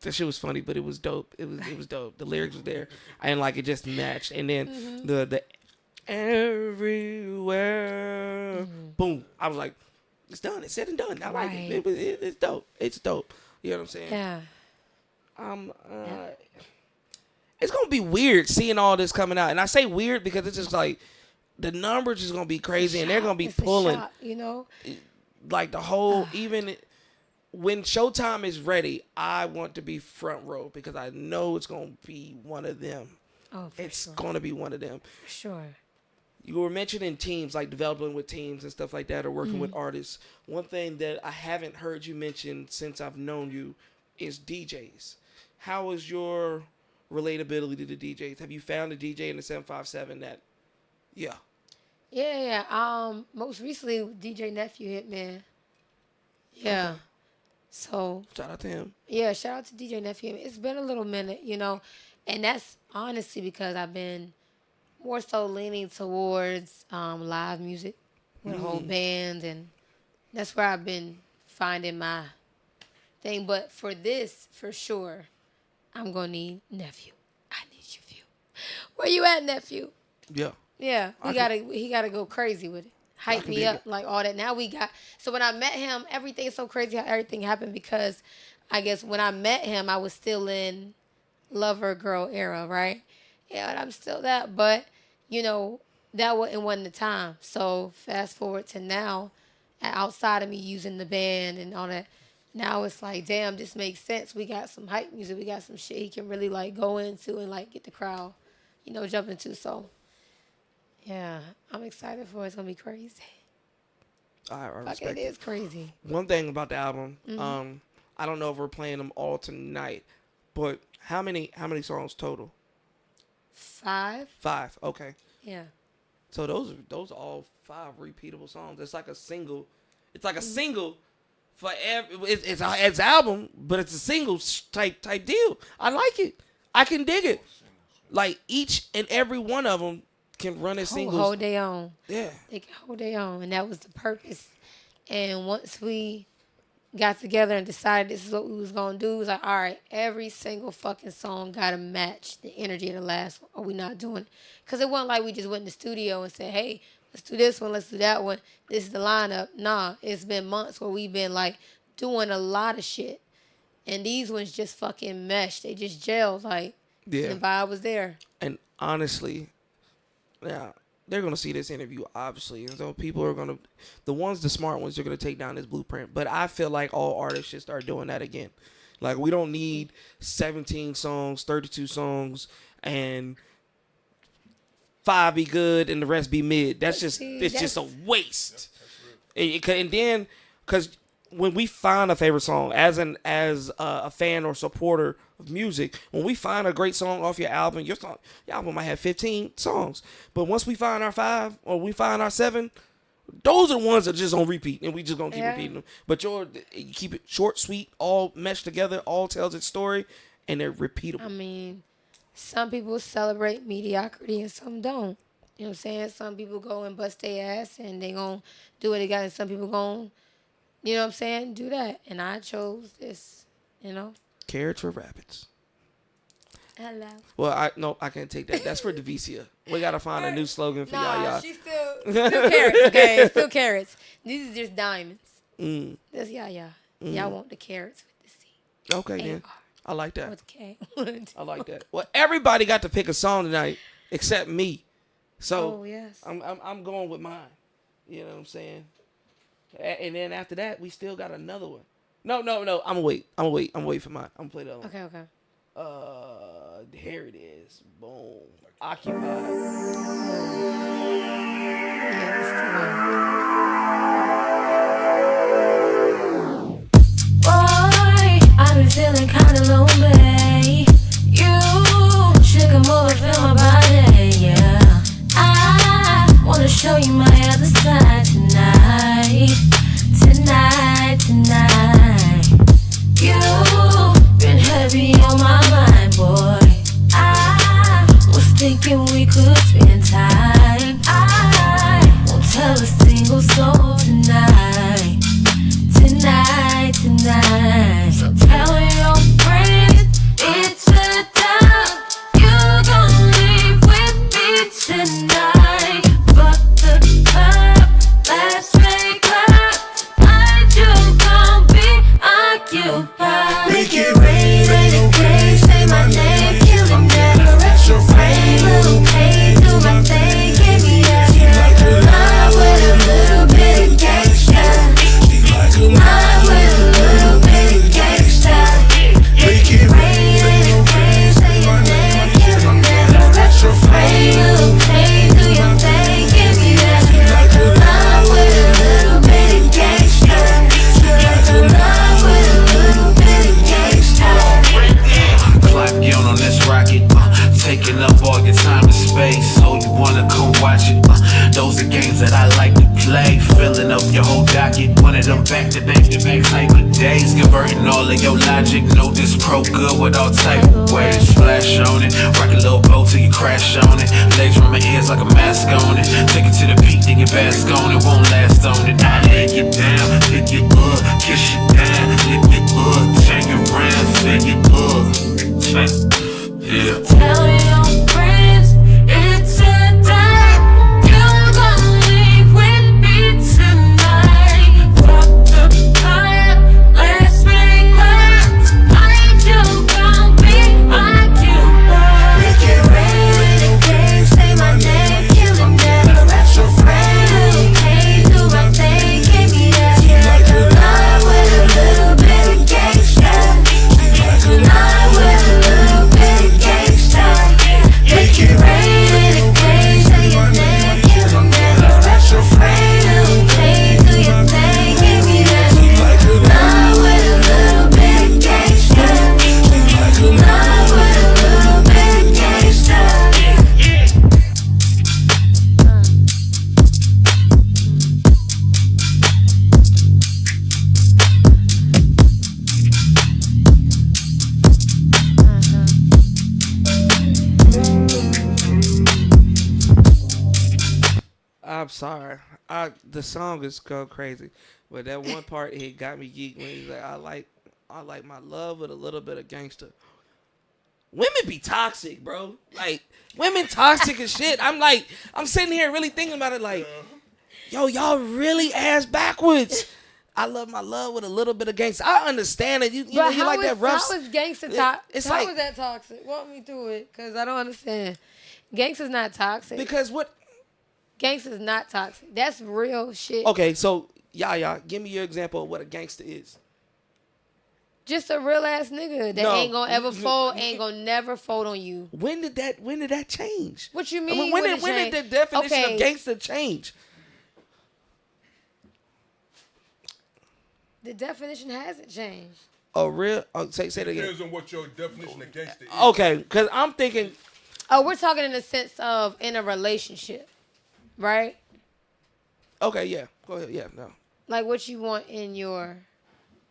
that shit was funny, but it was dope. It was dope. The lyrics was there, and like it just matched. And then the everywhere, boom. I was like, it's done. It's said and done. I like it. It's dope. It's dope. You know what I'm saying? Yeah. It's gonna be weird seeing all this coming out, and I say weird because it's just like the numbers is gonna be crazy, and they're gonna be It's a pulling shot, you know. like the whole even. When Showtime is ready, I want to be front row because I know it's going to be one of them. Oh, for It's sure. going to be one of them. For sure. You were mentioning teams, like developing with teams and stuff like that, or working with artists. One thing that I haven't heard you mention since I've known you is DJs. How is your relatability to the DJs? Have you found a DJ in the 757 that, yeah. Yeah. Most recently, DJ Nephew hit me. Yeah. Okay. So Shout out to him. yeah, shout out to DJ Nephew. It's been a little minute, you know, and that's honestly because I've been more so leaning towards live music with a whole band, and that's where I've been finding my thing. But for this, for sure, I'm gonna need Nephew. I need you, Few. Where you at, Nephew? Yeah. Yeah, he gotta go crazy with it. Hype can me dig up, it. like all that. Now we got, so when I met him, everything's so crazy how everything happened because I guess when I met him, I was still in lover girl era, right? Yeah, and I'm still that, but you know, that wasn't the time. So fast forward to now, outside of me using the band and all that, now it's like, damn, this makes sense. We got some hype music, we got some shit he can really like go into and like get the crowd, you know, jump into. So yeah, I'm excited for it. It's gonna be crazy. I Fuck, respect it it. is crazy. One thing about the album, I don't know if we're playing them all tonight, but how many songs total? 5? 5. Okay. Yeah. So those are all 5 repeatable songs. It's like a single. It's like a single for every. It's an album, but it's a single type deal. I like it. I can dig it. Like each and every one of them can run as singles. Hold their own. Yeah. They can hold their own, and that was the purpose. And once we got together and decided this is what we was gonna do, it was like, all right, every single fucking song gotta match the energy of the last one, or we not doing it. Cause it wasn't like we just went in the studio and said, hey, let's do this one, let's do that one. This is the lineup. Nah, it's been months where we've been like doing a lot of shit, and these ones just fucking meshed. They just gelled. Like Yeah. the vibe was there. And honestly, yeah, they're gonna see this interview obviously, and so people are gonna, the smart ones are gonna take down this blueprint. But I feel like all artists should start doing that again. Like we don't need 17 songs, 32 songs, and 5 be good and the rest be mid. That's just just a waste. And then, cause when we find a favorite song as a fan or supporter of music, when we find a great song off your album, your album might have 15 songs, but once we find our 5 or we find our 7, those are the ones that just on repeat, and we just gonna keep repeating them. But you keep it short, sweet, all meshed together, all tells its story, and they're repeatable. I mean, some people celebrate mediocrity and some don't. You know what I'm saying? Some people go and bust their ass and they gonna do what they got, and some people gon', you know what I'm saying, do that. And I chose this, you know. Carrots for rabbits. Hello. Well, I can't take that. That's for Devicia. We gotta find a new slogan for YaYa. She's still carrots, okay? Still carrots. These are just diamonds. That's YaYa. Y'all want the carrots with the C. Okay, then. I like that. With the K. I like that. Well, everybody got to pick a song tonight except me. So Oh, yes. I'm going with mine. You know what I'm saying? And then after that, we still got another one. No. I'm gonna wait. I'm gonna wait for mine. I'm gonna play the other one. Okay. Here it is. Boom. Occupied. Yeah, it's the one. Boy, I've been feeling kinda lonely. You should come over, feel my body, yeah. I wanna show you my other side tonight. single soul tonight. Tonight. So tell your friends it's a dub. You gon' leave with me tonight. Fuck the club, let's make love. Tonight you gon' be occupied. Make it rain, rain, say my name, kill it now. Your frame, little pain, do my thing, give me that. Lie with a little bit of gangsta. Lie with a little bit of gangsta. Make it rain, say your name, kill it now. Your frame, little pain, do your thing, give me that. Lie with a little bit of gangsta. Lie with a little bit of gangsta. Clock in on this rocket, taking up all your time and space. So you wanna come watch it? Those are games that I like to play. Filling up your whole docket. One of them back to back type of days. Converting all of your logic. Know this pro good with all type of ways. Splash on it, rock a little boat till you crash on it. Legs from my ears like a mask on it. Take it to the peak, then you bask on it. Won't last on it. I lay you down, pick it up, kiss you down, lift it up, turn you around, fill it up. Yeah. Tell your friends it's a dime. You gon' leave with me tonight. Fuck the club, let's make love. Tonight you gon' be occupied. Make it rain, say my name, kill it now. That's your friend, little pain, do my thing, give me that. Lie with a little bit of gangsta. Lie with a little bit of gangsta. Make it rain, say your name, kill it now. That's your friend, little pain, do your thing, give me that. Lie with a little bit of gangsta. Lie with a little bit of gangsta. I'm sorry. The song is go crazy, but that one part it got me geeked when he's like, I like my love with a little bit of gangster. Women be toxic, bro. Like women toxic as shit. I'm sitting here really thinking about it. Like, yo, y'all really ass backwards. I love my love with a little bit of gangster. I understand it. You know, you like that rough. How is gangster toxic? It's How like- is that toxic? Walk me through it, cause I don't understand. Gangster's not toxic. Because what? Gangster's not toxic. That's real shit. Okay, so YaYa, give me your example of what a gangster is. Just a real ass nigga that No. ain't gonna ever fold, ain't gonna never fold on you. When did that change? What you I mean? mean, when did the definition of gangster change? The definition hasn't changed. A real say that again. Depends on what your definition of gangster is. Okay, because I'm thinking. Oh, we're talking in the sense of in a relationship, right? Okay, yeah, go ahead. Yeah, no. Like what you want in your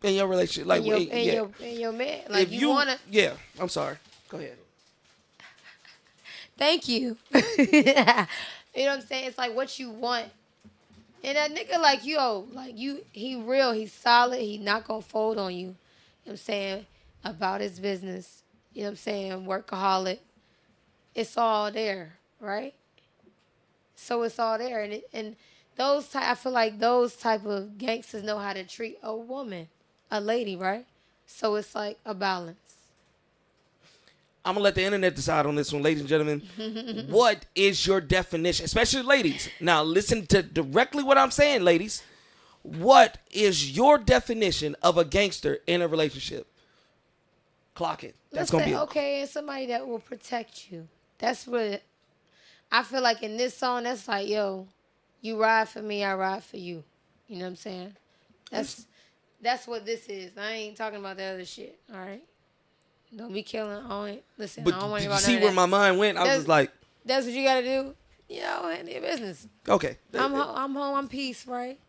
relationship, like in your man. Like if you wanna. Yeah, I'm sorry. Go ahead. Thank you. You know what I'm saying? It's like what you want. And that nigga like he real, he's solid, he not gonna fold on you. You know what I'm saying? About his business. You know what I'm saying? Workaholic. It's all there, right? So it's all there. And I feel like those type of gangsters know how to treat a woman, a lady, right? So it's like a balance. I'm gonna let the internet decide on this one, ladies and gentlemen. What is your definition, especially ladies? Now listen to directly what I'm saying, ladies. What is your definition of a gangster in a relationship? Clock it. That's gonna be it. Okay, and somebody that will protect you. That's what I feel like in this song. That's like, yo, you ride for me, I ride for you. You know what I'm saying? That's what this is. I ain't talking about the other shit. All right. Don't be killing. Listen, But I don't want did to you see where my mind went? I was just like, that's what you got to do. You know, handle your business. okay. I'm home. I'm peace, right?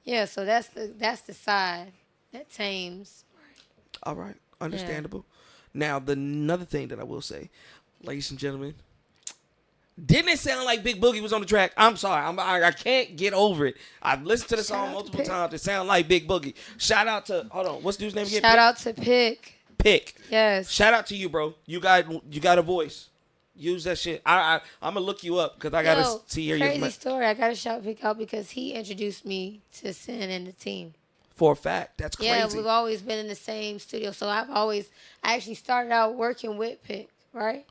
Yeah. So that's the side that tames. All right, understandable. Now, another thing that I will say, ladies and gentlemen, Didn't it sound like Big Boogie was on the track? I'm sorry. I can't get over it. I've listened to the song multiple times. It sounds like Big Boogie. Shout out to, hold on, what's dude's name again? Shout out to Pick. Pick. Yes. Shout out to you, bro. You got a voice. Use that shit. I'm gonna look you up because I gotta see your crazy story. I gotta shout Pick out because he introduced me to Sin and the team. For a fact, that's crazy. Yeah, we've always been in the same studio. So I actually started out working with Pick, right?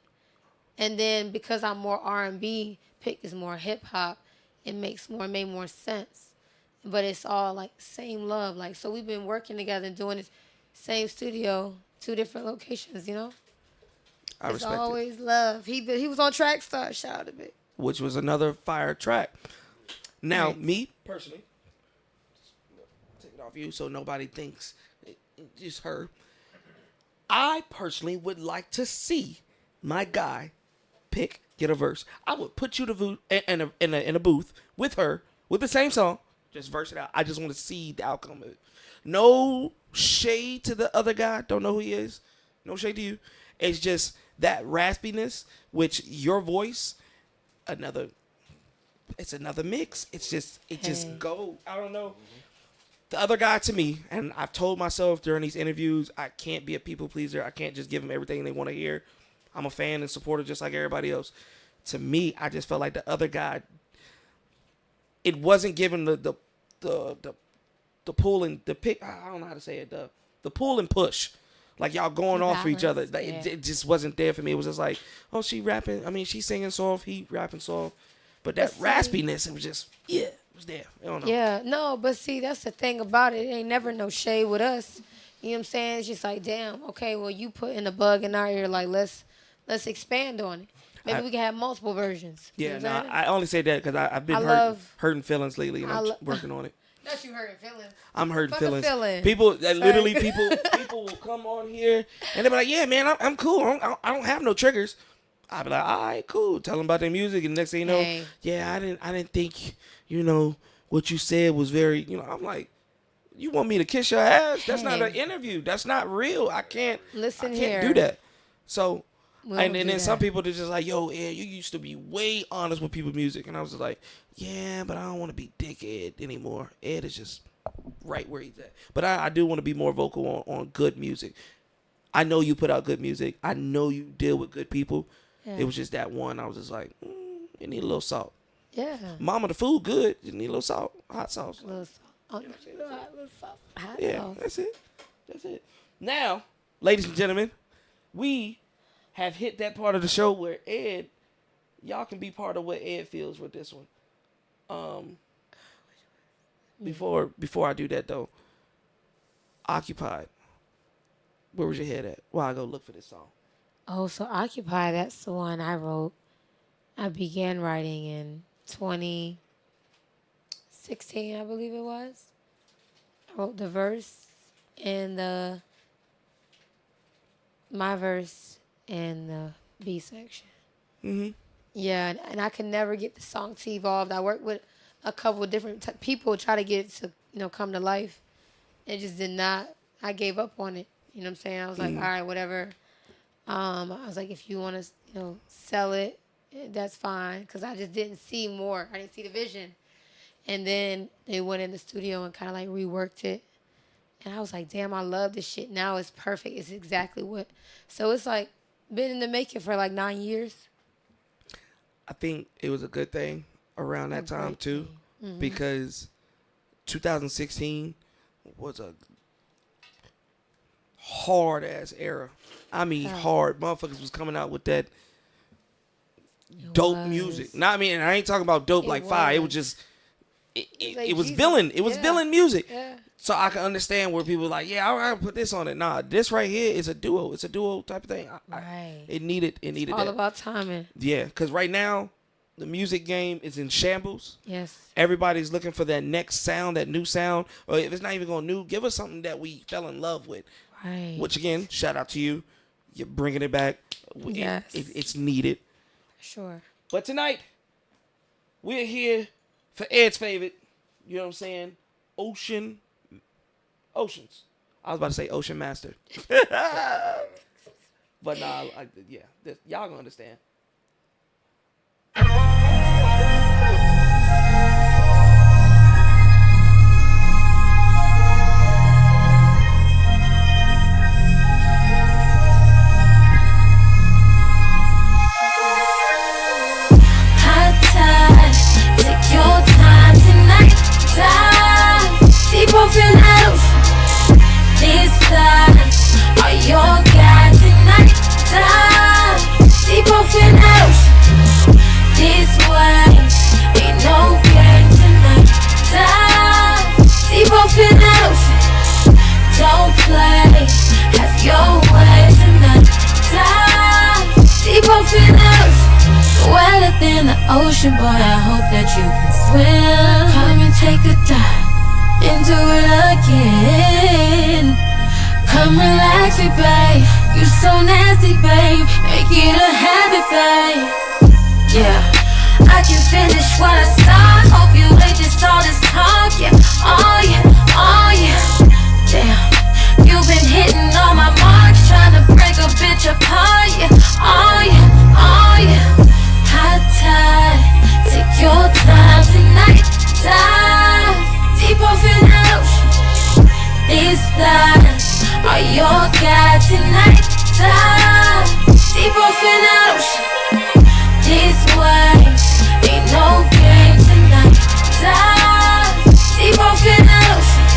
And then because I'm more R&B, Pick is more hip hop. It made more sense. But it's all like same love. Like, so we've been working together and doing this same studio, 2 different locations, you know? I respect it. Always love. He was on Trackstar. Shout out to Pick. Which was another fire track. Now, Right. me personally, take it off you so nobody thinks it's just her. I personally would like to see my guy Pick get a verse. I would put you in a booth with her with the same song, just verse it out. I just want to see the outcome of it. No shade to the other guy. Don't know who he is. No shade to you. It's just that raspiness, which your voice, it's another mix. It's just go. I don't know. The other guy to me, and I've told myself during these interviews, I can't be a people pleaser. I can't just give them everything they want to hear. I'm a fan and supporter just like everybody else. To me, I just felt like the other guy, it wasn't given the pull and the pick. I don't know how to say it. The pull and push. Like y'all going off for each other. Like, it just wasn't there for me. It was just like, oh, she rapping. I mean, she's singing soft. He rapping soft. But that raspiness, it was just, it was there. I don't know. Yeah, no, but see, that's the thing about it. It ain't never no shade with us. You know what I'm saying? It's just like, damn, okay, well, you put in a bug in our ear. Like, let's expand on it. Maybe we can have multiple versions. Yeah, you know no, I only say that because I've been hurting feelings lately, and I'm working on it. Not you hurting feelings. I'm hurting Fuck feelings. feeling. People that literally people will come on here and they'll be like, "Yeah, man, I'm cool. I don't have no triggers." I'll be like, "All right, cool." Tell them about their music, and next thing you know, yeah, I didn't think what you said was very. I'm like, you want me to kiss your ass? That's not an interview. That's not real. I can't do that. So. And then some people are just like, yo, Ed, you used to be way honest with people's music. And I was just like, yeah, but I don't want to be dickhead anymore. Ed is just right where he's at. But I do want to be more vocal on good music. I know you put out good music. I know you deal with good people. Yeah. It was just that one. I was just like, you need a little salt. Yeah. Mama, the food good. You need a little salt. Hot sauce. A little salt. Oh, hot yeah, sauce. That's it. Now, ladies and gentlemen, we have hit that part of the show where Ed, y'all can be part of what Ed feels with this one. Before I do that though, Occupied. Where was your head at? While I go look for this song. Oh, so Occupied, that's the one I wrote. I began writing in 2016, I believe it was. I wrote the verse and my verse in the B section. Mm-hmm. Yeah, and I could never get the song to evolve. I worked with a couple of different people try to get it to come to life. It just did not. I gave up on it. You know what I'm saying? I was like, all right, whatever. I was like, if you want to, sell it, that's fine. Because I just didn't see more. I didn't see the vision. And then they went in the studio and kind of like reworked it. And I was like, damn, I love this shit. Now it's perfect. It's exactly what. So it's like, been in the making for like 9 years. I think it was a good thing around that time too, because 2016 was a hard ass era. I mean, hard. Motherfuckers was coming out with that dope music. I ain't talking about dope like fire. It was just, it was villain. It was villain music. Yeah. So I can understand where people are like, yeah, I gotta put this on it. Nah, this right here is a duo. It's a duo type of thing. It needed it's all that. About timing. Yeah, because right now, the music game is in shambles. Yes. Everybody's looking for that next sound, that new sound. Or if it's not even going new, give us something that we fell in love with. Right. Which again, shout out to you. You're bringing it back. Yes. It's needed. Sure. But tonight, we're here for Ed's favorite. You know what I'm saying? Oceans. I was about to say Ocean Master. But nah, y'all gonna understand. swim. Come and take a dive into it again. Come relax me, babe. You so nasty, babe. Make it a habit, babe. Yeah, I can finish what I start. Hope you ain't just all this talk. Yeah, oh yeah, oh yeah. Damn, you've been hitting all my marks, trying to break a bitch apart. Yeah, oh yeah, oh yeah. Hot tide, take your time tonight. Dive deep off in the ocean. These thighs are your guide tonight. Dive deep off in the ocean. These waves ain't no game tonight. Dive deep off in the ocean.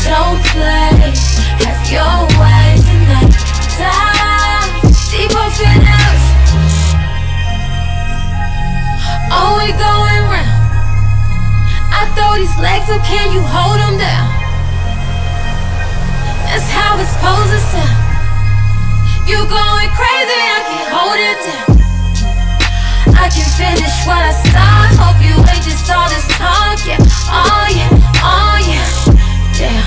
Don't play, have your way tonight. Dive deep off in the ocean. Oh, we going round. I throw these legs up, can you hold them down? That's how it's supposed to sound. You going crazy, I can't hold it down. I can finish what I start. Hope you ain't just all this talk. Yeah, oh yeah, oh yeah. Damn,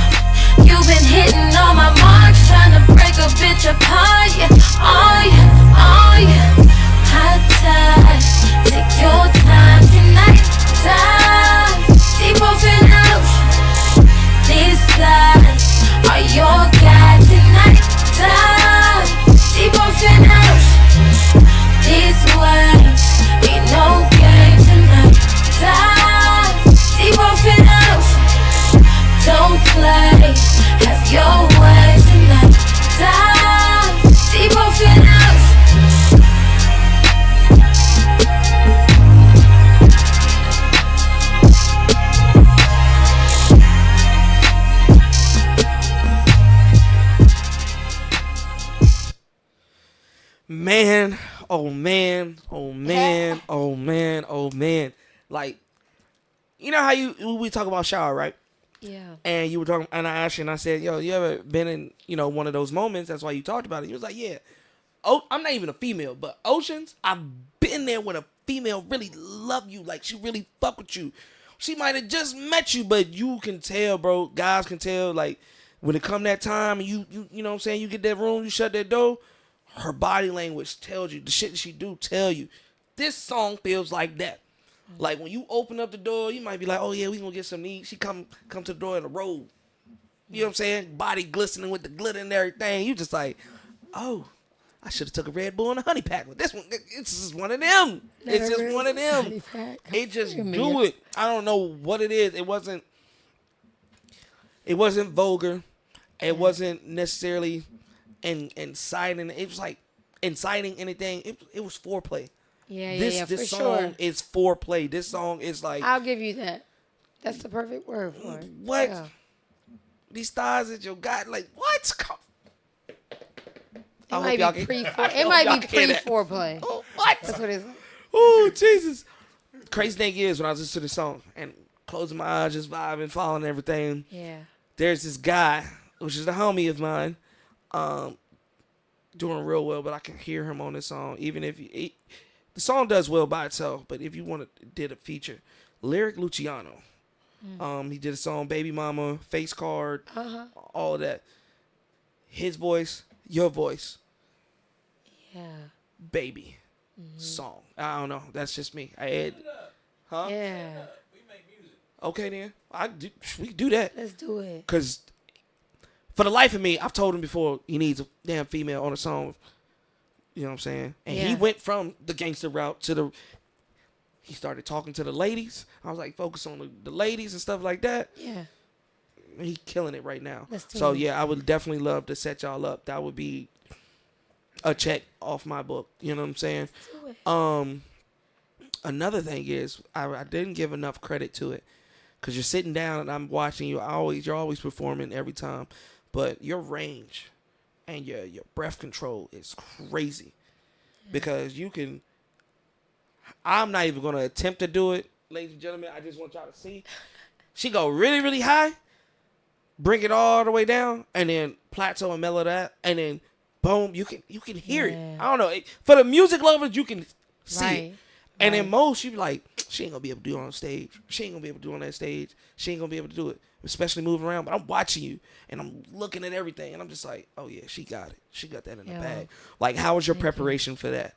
you've been hitting all my marks, trying to break a bitch apart. Yeah, oh yeah, oh yeah. Hot tide, take your time tonight. Dive deep off in the ocean. These thighs are your guide tonight. Dive deep off in the ocean. These waves ain't no game tonight. Dive deep off in the ocean. Don't play, have your way tonight. Dive deep off in the ocean. Man, oh man, oh man, oh man, oh man. Like, you know how we talk about shower, right? Yeah. And you were talking, and I asked you, and I said, yo, you ever been in, one of those moments? That's why you talked about it. You was like, yeah. Oh, I'm not even a female, but Oceans, I've been there when a female really love you. Like, she really fuck with you. She might have just met you, but you can tell, bro. Guys can tell, like, when it come that time, and you know what I'm saying, you get that room, you shut that door, her body language tells you, the shit that she do tell you. This song feels like that. Like, when you open up the door, you might be like, oh, yeah, we gonna get some meat. She come to the door in a robe. You know what I'm saying? Body glistening with the glitter and everything. You just like, oh, I should have took a Red Bull and a honey pack. But this one, it's just one of them. It's just one of them. It just do it. I don't know what it is. It wasn't vulgar. It wasn't necessarily inciting. It was like inciting anything. It was foreplay. Yeah, this for song sure. is foreplay. This song is like, I'll give you that. That's the perfect word for it. What? Yeah. These thighs that you got, like, what? It might be pre-foreplay. Oh, what? That's what it's like. Oh, Jesus. Crazy thing is, when I was listening to this song and closing my eyes, just vibing, following everything, Yeah. there's this guy, which is a homie of mine, doing real well, but I can hear him on this song, even if the song does well by itself, but if you did a feature, Lyric Luciano. He did a song, Baby Mama, Face Card, all of that. His voice, your voice. Yeah. Baby song. I don't know. That's just me. Yeah. We make music. Okay, then. We can do that. Let's do it. Because for the life of me, I've told him before he needs a damn female on a song. You know what I'm saying? And he went from the gangster route to he started talking to the ladies. I was like, focus on the ladies and stuff like that. Yeah. He's killing it right now. Let's do So, it. yeah, I would definitely love to set y'all up. That would be a check off my book. You know what I'm saying? Let's do it. Another thing is, I didn't give enough credit to it. Because you're sitting down and I'm watching you. You're always performing every time. But your range and your breath control is crazy. Because you can... I'm not even going to attempt to do it. Ladies and gentlemen, I just want y'all to see. She go really, really high. Bring it all the way down. And then plateau and mellow that. And then, boom, you can hear it. I don't know. For the music lovers, you can see it. And then most, you be like, she ain't gonna be able to do it on stage. She ain't gonna be able to do it on that stage. She ain't gonna be able to do it, especially moving around. But I'm watching you, and I'm looking at everything, and I'm just like, oh yeah, she got it. She got that in the bag. Like, how was your preparation for that?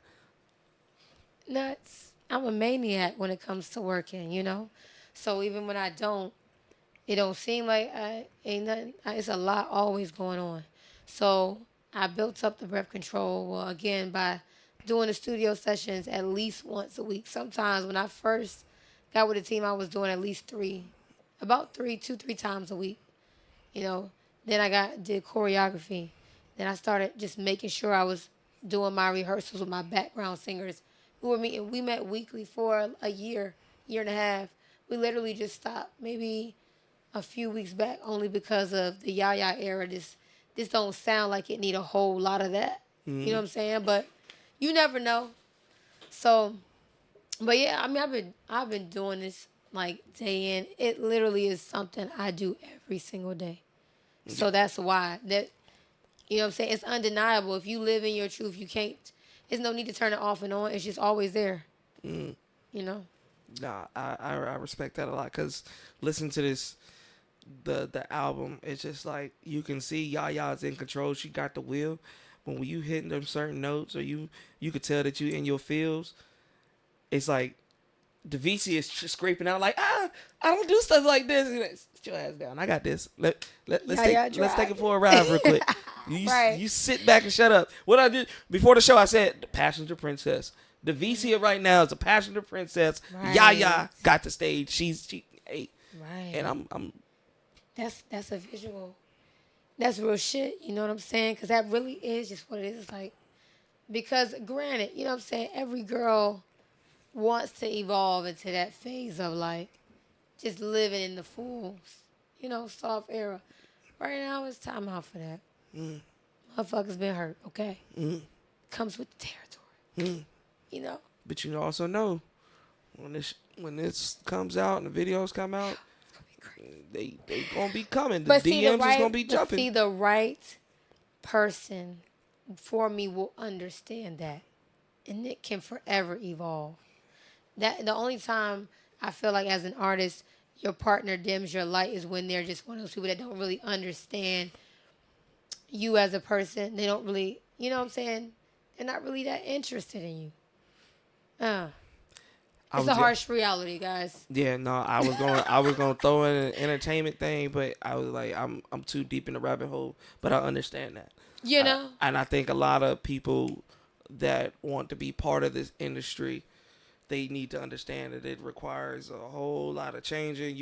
Nuts. I'm a maniac when it comes to working, you know? So even when I don't, it don't seem like I ain't nothing. It's a lot always going on. So I built up the breath control, well, again, by doing the studio sessions at least once a week. Sometimes when I first got with the team, I was doing at least about 2-3 times a week, you know. Then did choreography. Then I started just making sure I was doing my rehearsals with my background singers. We met weekly for a year and a half. We literally just stopped maybe a few weeks back only because of the YaYa era. This don't sound like it need a whole lot of that. You know what I'm saying? But you never know. So, but yeah, I mean, I've been doing this like day in. It literally is something I do every single day. So that's why you know what I'm saying? It's undeniable. If you live in your truth, you can't. There's no need to turn it off and on. It's just always there. You know. Nah, I respect that a lot, because listen to this, the album. It's just like you can see YaYa's in control. She got the wheel. But when you hitting them certain notes, or you could tell that you in your feels, it's like DeVisi is scraping out like, I don't do stuff like this. Sit your ass down. I got this. Let's take it for a ride real quick. You sit back and shut up. What I did before the show, I said the passenger princess. DeVisi right now is a passenger princess. Right. YaYa got the stage. Hey. Right. And I'm. That's a visual. That's real shit. You know what I'm saying? Because that really is just what it is. It's like, because granted, you know what I'm saying, every girl wants to evolve into that phase of like just living in the full, you know, soft era. Right now, it's time out for that. Motherfuckers been hurt, okay? Comes with the territory. You know? But you also know when this comes out and the videos come out, they gonna be coming. The DMs is gonna be jumping. See, the right person for me will understand that, and it can forever evolve. That the only time I feel like as an artist, your partner dims your light is when they're just one of those people that don't really understand you as a person. They don't really, you know what I'm saying? They're not really that interested in you. It's a harsh reality, guys. Yeah, no, I was gonna throw in an entertainment thing, but I was like, I'm too deep in the rabbit hole. But I understand that. You know? And I think a lot of people that want to be part of this industry, they need to understand that it requires a whole lot of changing.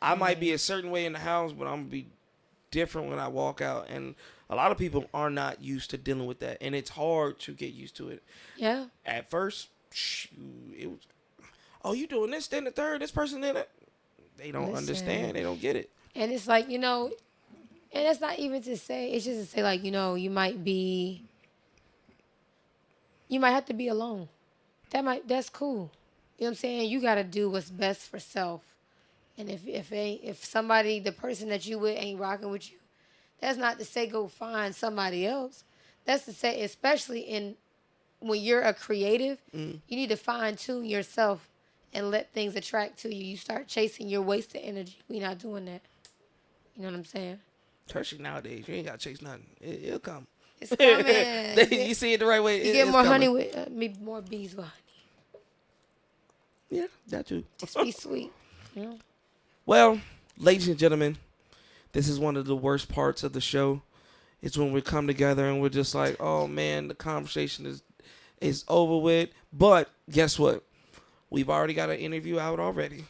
I might be a certain way in the house, but I'm gonna be different when I walk out. And a lot of people are not used to dealing with that, and it's hard to get used to it. Yeah. At first, it was, oh, you doing this, then the third, this person, then that. They don't understand. They don't get it. And it's like, you know, and it's not even to say, it's just to say like, you know, you might have to be alone. That's cool. You know what I'm saying? You got to do what's best for self. And if somebody, the person that you with ain't rocking with you, that's not to say go find somebody else. That's to say, especially when you're a creative, you need to fine tune yourself and let things attract to you. You start chasing your wasted energy. We not doing that. You know what I'm saying? Especially nowadays, you ain't got to chase nothing. It'll come. It's coming. You see it the right way. You get more honey with more bees with honey. Yeah, that too. Just be sweet. You know? Well, ladies and gentlemen, this is one of the worst parts of the show. It's when we come together and we're just like, oh man, the conversation is over with. But guess what? We've already got an interview out already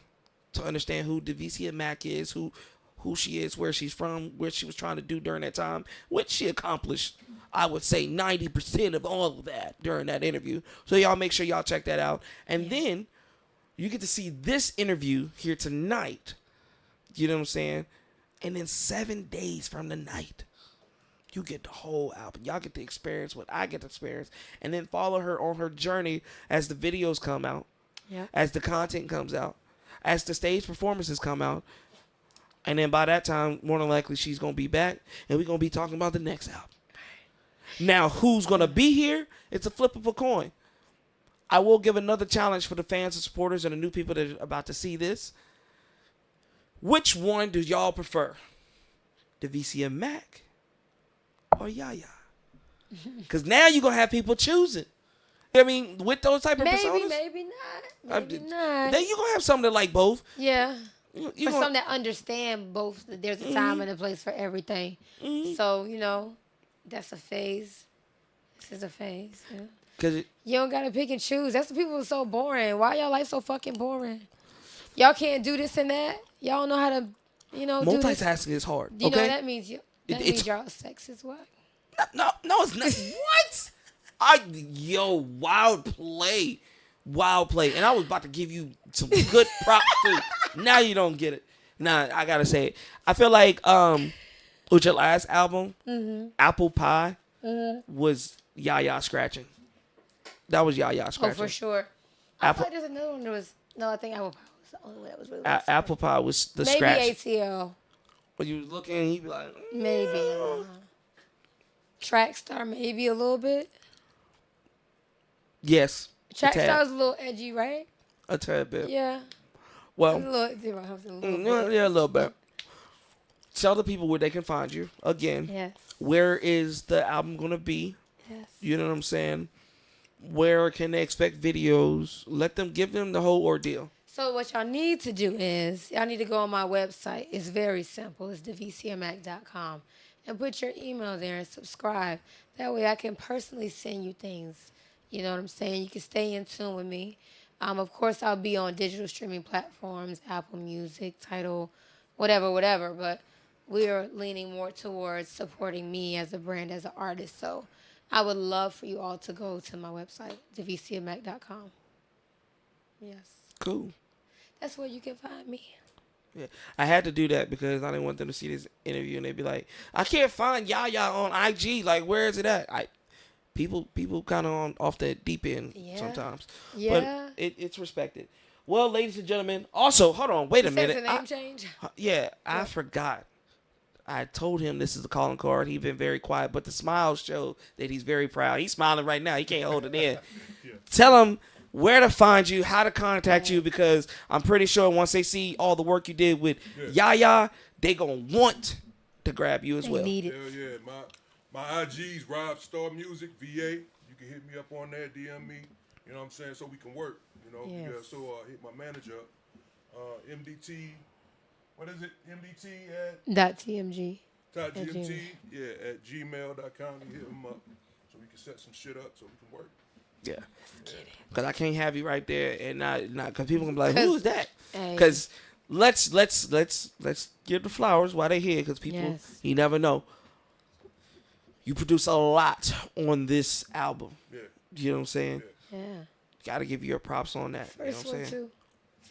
to understand who Devicia Mack is, who she is, where she's from, what she was trying to do during that time, which she accomplished, I would say 90% of all of that during that interview. So y'all make sure y'all check that out. And then you get to see this interview here tonight. You know what I'm saying? And then 7 days from the night, you get the whole album. Y'all get to experience what I get to experience. And then follow her on her journey as the videos come out, as the content comes out, as the stage performances come out. And then by that time, more than likely, she's going to be back. And we're going to be talking about the next album. Now, who's going to be here? It's a flip of a coin. I will give another challenge for the fans and supporters and the new people that are about to see this. Which one do y'all prefer? The VCM Mac or YaYa? Because now you're going to have people choosing. I mean, with those type of personas. Maybe not. Maybe not. Then you're going to have some that like both. Yeah. You For some that understand both, that there's a time and a place for everything. So, that's a phase. This is a phase. Yeah. Cause You don't got to pick and choose. That's what people are so boring. Why y'all life so fucking boring? Y'all can't do this and that. Y'all don't know how to, do this. multitasking is hard. You Okay? know, that means means y'all sex is what? No, it's not. What? Wild play. And I was about to give you some good props too. Now you don't get it. Nah, I gotta say it. I feel like with your last album, Apple Pie, was YaYa scratching. That was YaYa scratching. Oh, for sure. I thought there's another one that was. No, I think Apple Pie was the only one that was really. Apple Pie was the maybe scratch. ATL. When you was looking, you'd be like, Maybe. Trackstar, maybe a little bit. yes. Trackstar was a little edgy, right? A tad bit. Yeah. Well, A little bit. yeah, a little bit. Tell the people where they can find you. Again, Yes. where is the album going to be? Yes. You know what I'm saying? Where can they expect videos? Give them the whole ordeal. So what y'all need to do is y'all need to go on my website. It's very simple. It's thevcmac.com. And put your email there and subscribe. That way I can personally send you things. You know what I'm saying? You can stay in tune with me. Of course, I'll be on digital streaming platforms, Apple Music, Tidal, whatever. But we are leaning more towards supporting me as a brand, as an artist. So I would love for you all to go to my website, thevcmac.com. Yes. Cool. That's where you can find me. Yeah, I had to do that because I didn't want them to see this interview and they'd be like, "I can't find YaYa on IG. Like, where is it at?" People kind of off the deep end sometimes. Yeah. But it's respected. Well, ladies and gentlemen, also hold on, wait a minute. It's a name change. Yeah, I forgot. I told him this is a calling card. He's been very quiet, but the smiles show that he's very proud. He's smiling right now. He can't hold it in. Tell him where to find you, how to contact you, because I'm pretty sure once they see all the work you did with YaYa, they gonna want to grab you as well. Need it. Hell yeah, my IG's Rob Star Music VA. You can hit me up on there, DM me. You know what I'm saying? So we can work. Yes. Yeah. So hit my manager up. MDT. What is it? MDT at .tmg. .gmt. Yeah, at gmail.com. You hit him up so we can set some shit up so we can work. Yeah. Because I can't have you right there and not because people gonna be like, who is that? Hey. Because let's give the flowers while they're here, because people, you never know. You produce a lot on this album. Yeah. You know what I'm saying? Yeah. Gotta give you your props on that. First you know what I'm saying? too.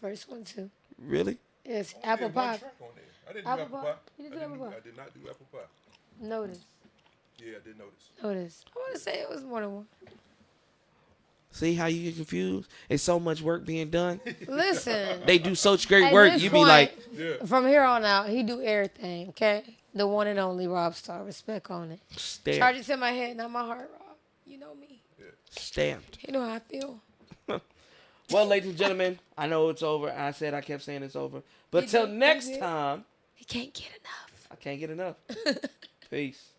First one too. Really? It's Oh, apple yeah, one pie. track on there. I didn't Apple do apple pie. pie. You didn't do apple pie. I did not do apple pie. Notice. Yeah, I did notice. I want to say it was more than one. See how you get confused? It's so much work being done. Listen. They do such great At work. this You be point, like, from here on out, he do everything, okay? The one and only Rob Star. Respect on it. stamped. Charge it to my head, not my heart, Rob. You know me. Stamped. You know how I feel. Well, ladies and gentlemen, I know it's over. I kept saying it's over. But till next time, He can't get enough. I can't get enough. Peace.